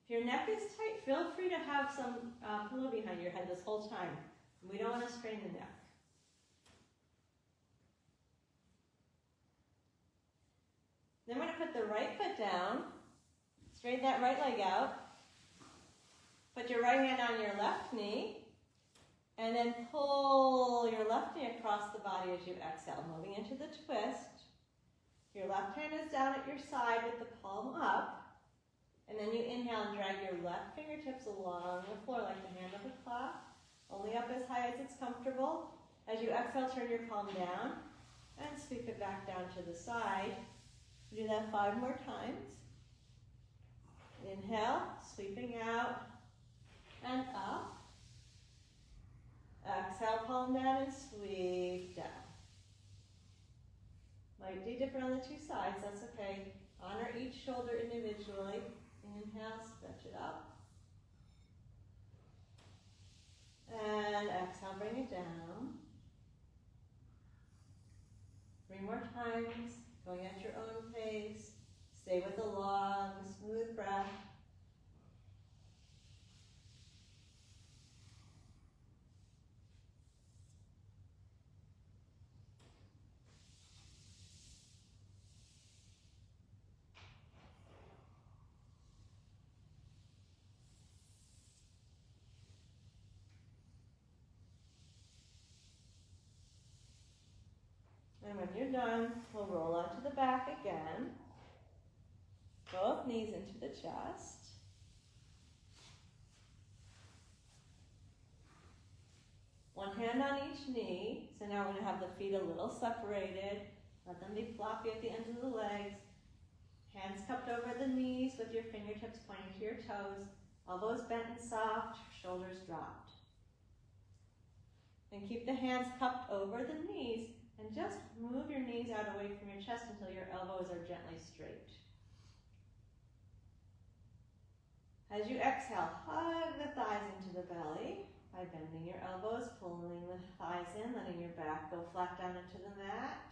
If your neck is tight, feel free to have some pillow behind your head this whole time. We don't want to strain the neck. Then we're going to put the right foot down. Straighten that right leg out. Put your right hand on your left knee. And then pull your left knee across the body as you exhale, moving into the twist. Your left hand is down at your side with the palm up. And then you inhale and drag your left fingertips along the floor like the hand of a clock, only up as high as it's comfortable. As you exhale, turn your palm down and sweep it back down to the side. Do that 5 more times. Inhale, sweeping out and up. Exhale, palm down and sweep down. Might be different on the 2 sides, that's okay. Honor each shoulder individually. Inhale, stretch it up. And exhale, bring it down. 3 more times, going at your own pace. Stay with a long, smooth breath. And when you're done, we'll roll onto the back again. Both knees into the chest. One hand on each knee. So now we're going to have the feet a little separated. Let them be floppy at the ends of the legs. Hands cupped over the knees with your fingertips pointing to your toes. Elbows bent and soft, shoulders dropped. And keep the hands cupped over the knees. And just move your knees out away from your chest until your elbows are gently straight. As you exhale, hug the thighs into the belly by bending your elbows, pulling the thighs in, letting your back go flat down into the mat.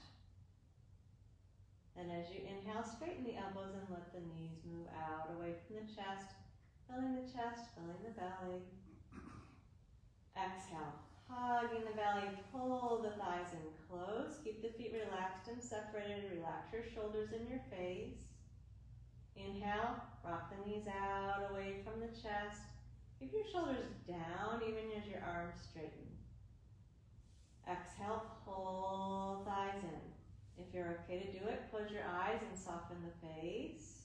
And as you inhale, straighten the elbows and let the knees move out away from the chest, filling the belly. Exhale. Hugging the belly, pull the thighs in close. Keep the feet relaxed and separated. Relax your shoulders and your face. Inhale, rock the knees out away from the chest. Keep your shoulders down even as your arms straighten. Exhale, pull thighs in. If you're okay to do it, close your eyes and soften the face.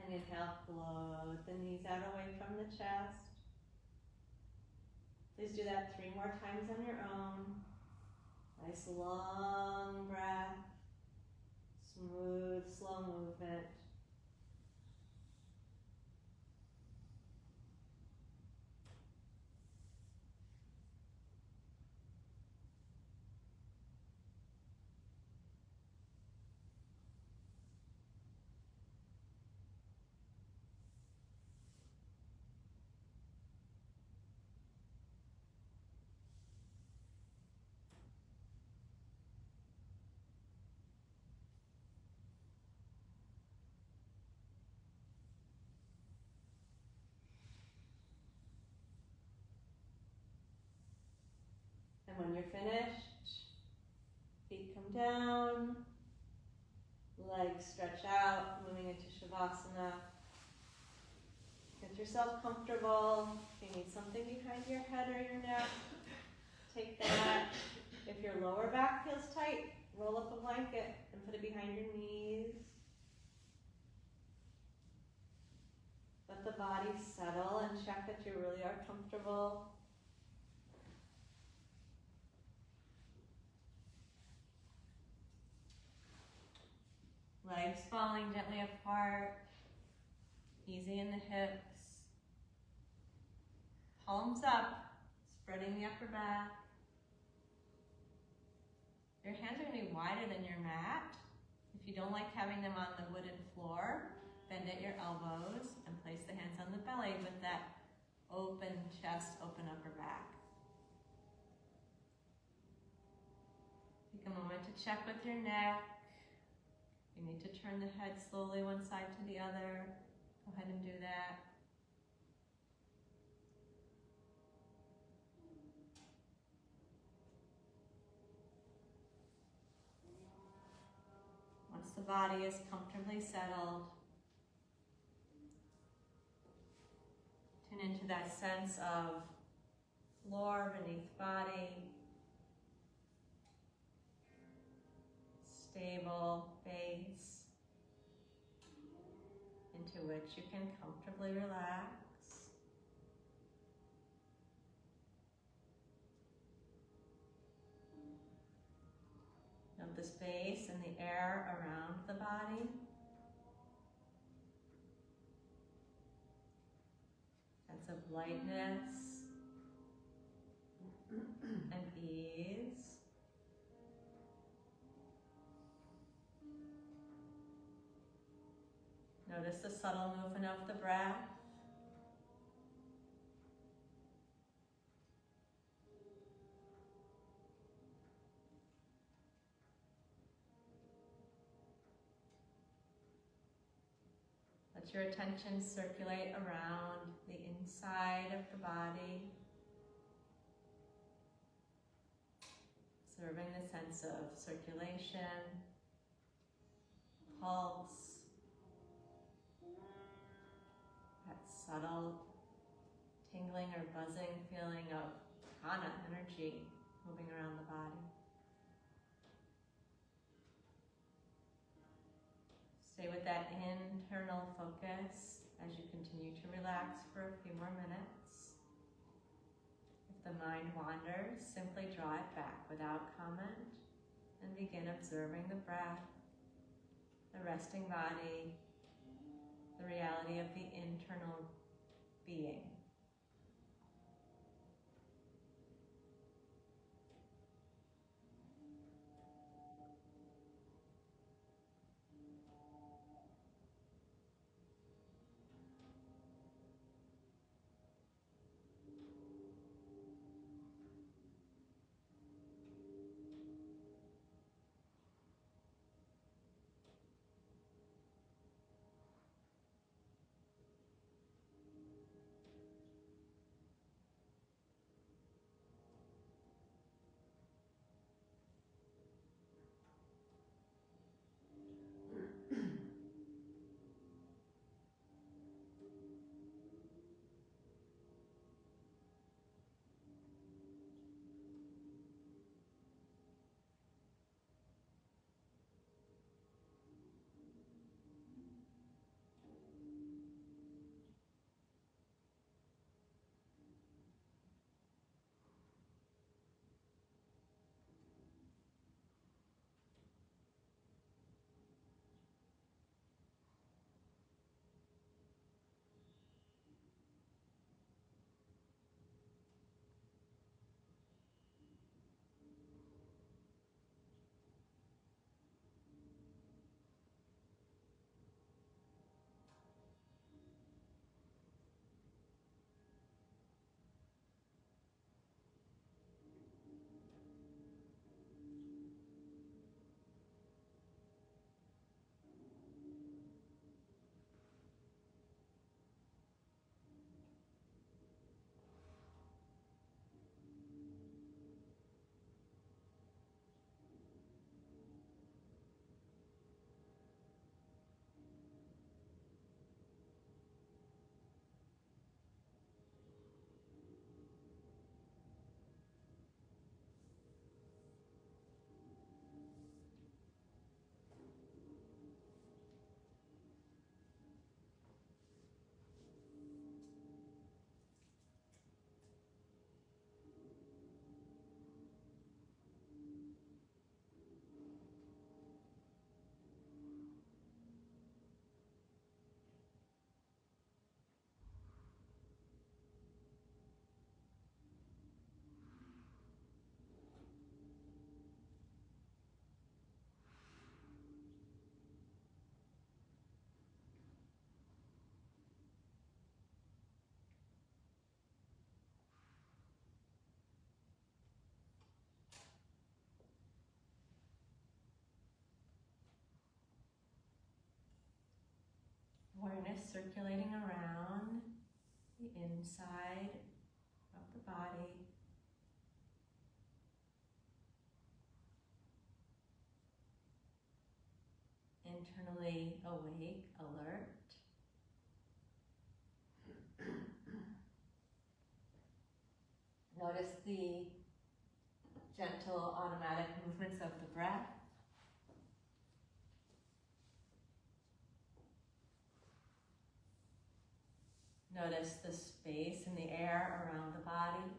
And inhale, float the knees out away from the chest. Please do that 3 more times on your own. Nice long breath. Smooth, slow movement. And when you're finished, feet come down, legs stretch out, moving into Shavasana. Get yourself comfortable. If you need something behind your head or your neck, take that. If your lower back feels tight, roll up a blanket and put it behind your knees. Let the body settle and check that you really are comfortable. Legs falling gently apart, easy in the hips. Palms up, spreading the upper back. Your hands are going to be wider than your mat. If you don't like having them on the wooden floor, bend at your elbows and place the hands on the belly with that open chest, open upper back. Take a moment to check with your neck. You need to turn the head slowly one side to the other. Go ahead and do that. the body is comfortably settled, tune into that sense of floor beneath body, stable base into which you can comfortably relax. Note the space and the air around the body. Sense of lightness and ease. Notice the subtle movement of the breath. Let your attention circulate around the inside of the body, observing the sense of circulation, pulse, that subtle tingling or buzzing feeling of prana energy moving around the body. Stay with that internal focus as you continue to relax for a few more minutes. If the mind wanders, simply draw it back without comment and begin observing the breath, the resting body, the reality of the internal being. Awareness circulating around the inside of the body. internally awake, alert. Notice the gentle automatic movements of the breath. Notice the space in the air around the body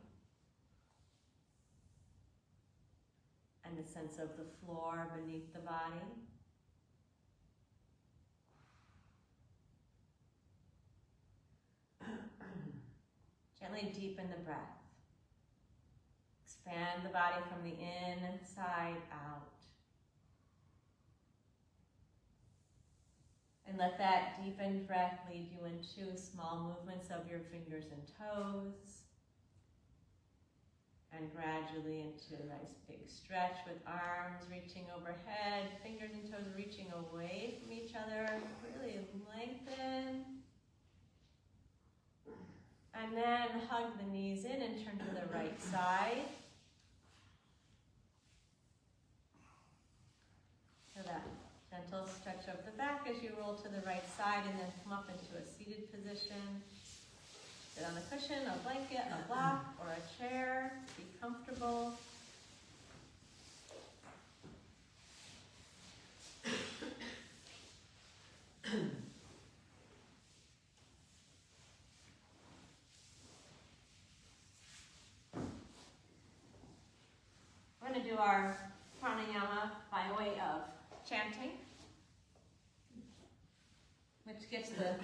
and the sense of the floor beneath the body. Gently deepen the breath. Expand the body from the inside out. And let that deepened breath lead you into small movements of your fingers and toes. And gradually into a nice big stretch with arms reaching overhead, fingers and toes reaching away from each other. Really lengthen. And then hug the knees in and turn to the right side. So that gentle stretch of the back as you roll to the right side and then come up into a seated position. Sit on a cushion, a blanket, a block, or a chair. Be comfortable. We're going to do our pranayama by way of chanting, which gets the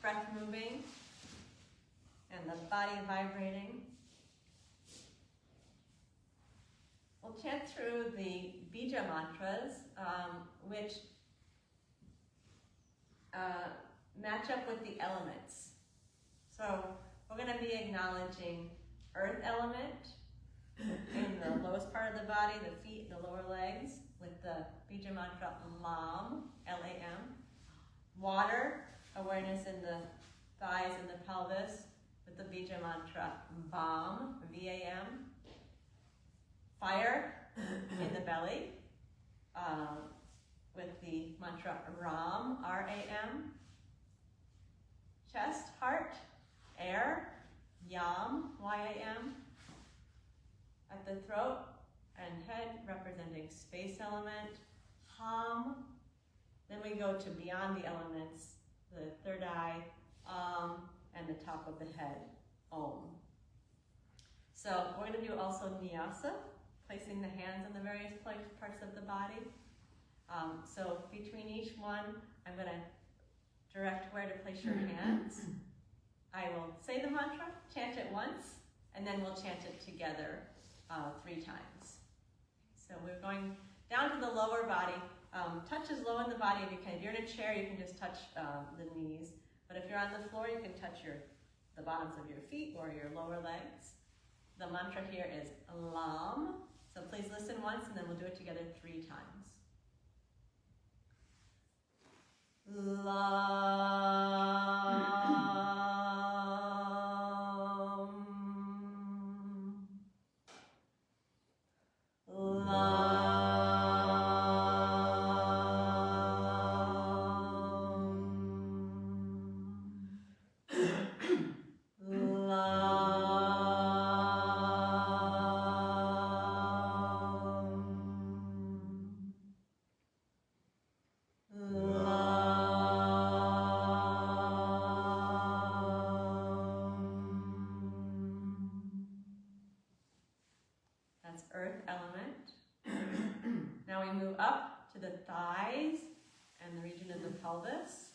breath moving and the body vibrating. We'll chant through the bija mantras, which match up with the elements. So we're going to be acknowledging earth element in the lowest part of the body, the feet, the lower legs, with the bija mantra LAM, L-A-M. Water, awareness in the thighs and the pelvis, with the bija mantra VAM, V-A-M. Fire in the belly, with the mantra RAM, R-A-M. Chest, heart, air, YAM, Y-A-M. At the throat and head, representing space element, HAM. Then we go to beyond the elements, the third eye, and the top of the head, OM. So we're going to do also Nyasa, placing the hands in the various parts of the body. So between each one, I'm going to direct where to place your hands. I will say the mantra, chant it once, and then we'll chant it together 3 times. So we're going down to the lower body. Touch as low in the body as you can. If you're in a chair, you can just touch the knees. But if you're on the floor, you can touch the bottoms of your feet or your lower legs. The mantra here is LAM. So please listen once, and then we'll do it together 3 times. LAM. That's earth element. Now we move up to the thighs and the region of the pelvis.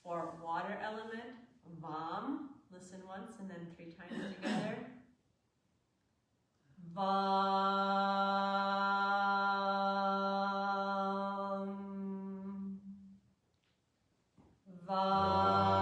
For water element, VAM. Listen once and then 3 times together. VAM. VAM.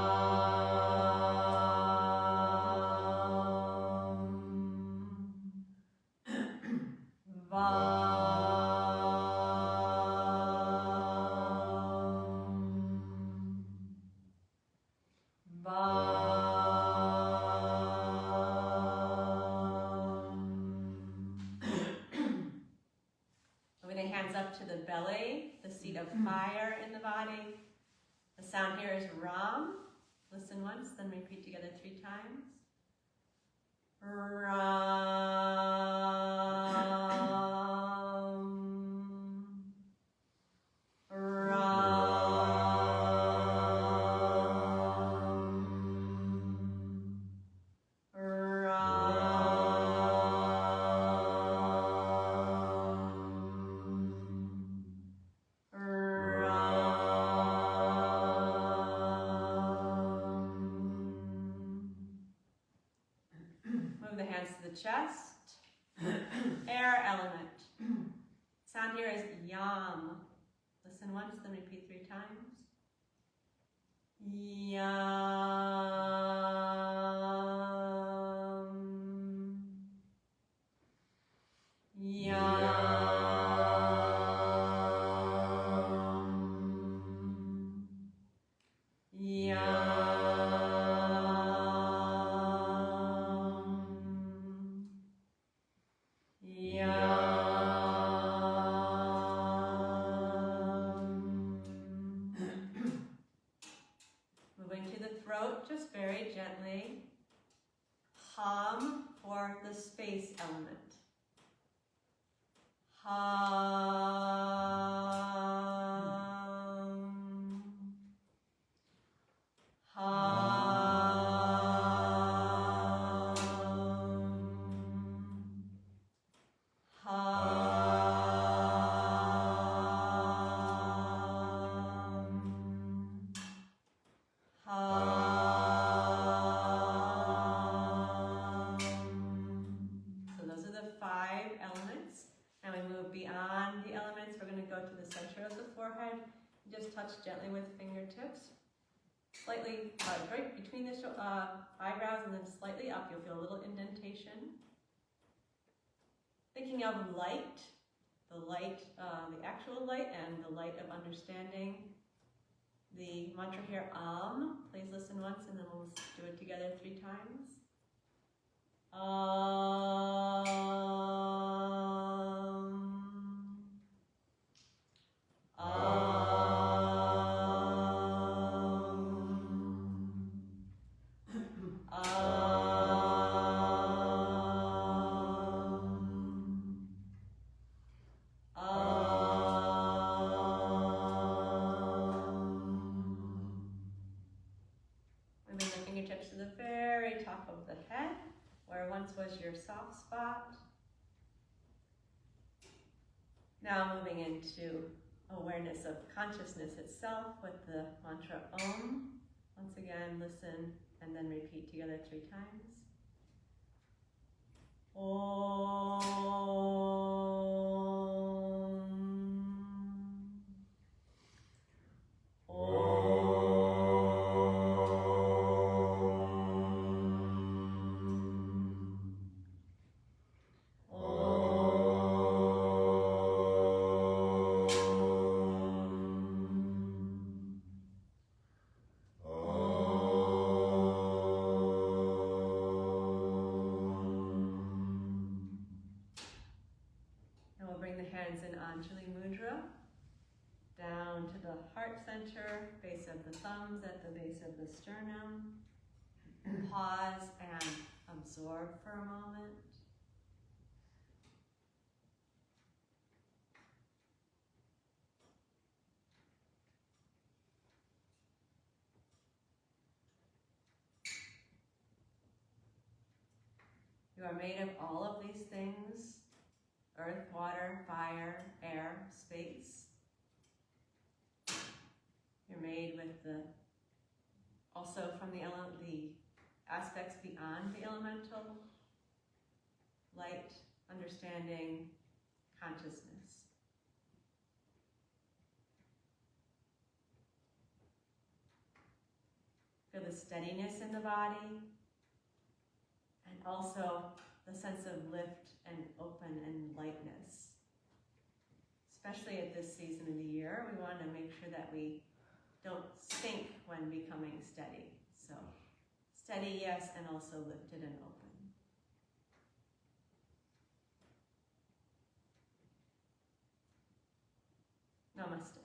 of fire in the body. The sound here is Ram. Listen once, then repeat together 3 times. Move the hands to the chest. Air element. Sound here is Yam. Listen once, then repeat 3 times. Yam. Yam. Yam. Moving to the throat, just very gently. Hum for the space element. Hum. Hum. So those are the 5 elements. Now we move beyond the elements. We're going to go to the center of the forehead. Just touch gently with fingertips. Slightly right between the eyebrows and then slightly up. You'll feel a little indentation. Thinking of light, the actual light and the light of understanding. The mantra here, please listen once and then we'll do it together 3 times. Moving the fingertips to the very top of the head, where once was your soft spot. Now moving into awareness of consciousness itself with the mantra Om. Once again, listen and then repeat together 3 times. Om. Om. Hands in Anjali Mudra, down to the heart center, base of the thumbs at the base of the sternum. Pause and absorb for a moment. You are made of all of these things. Earth, water, fire, air, space. You're made with also from the aspects beyond the elemental, light, understanding, consciousness. Feel the steadiness in the body, and also the sense of lift and open and lightness. Especially at this season of the year, we want to make sure that we don't sink when becoming steady. So steady, yes, and also lifted and open. Namaste.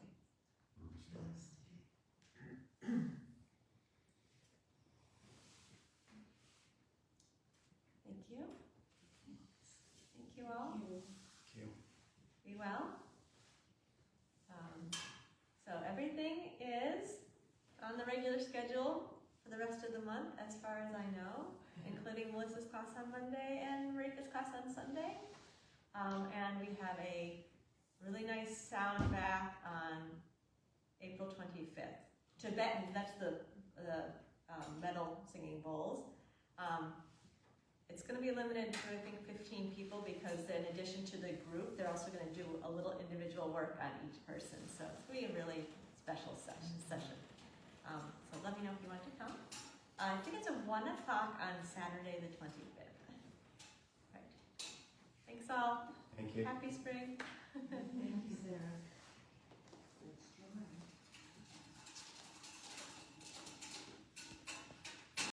Thank you. Thank you all.
Thank you.
Be well. So everything is on the regular schedule for the rest of the month, as far as I know, including Melissa's class on Monday and Marika's class on Sunday. And we have a really nice sound bath on April 25th. Tibetan, that's the metal singing bowls. It's going to be limited to, I think, 15 people because in addition to the group, they're also going to do a little individual work on each person. So it's going to be a really special session. So let me know if you want to come. I think it's at 1 o'clock on Saturday the 25th. Right. Thanks all.
Thank you.
Happy spring.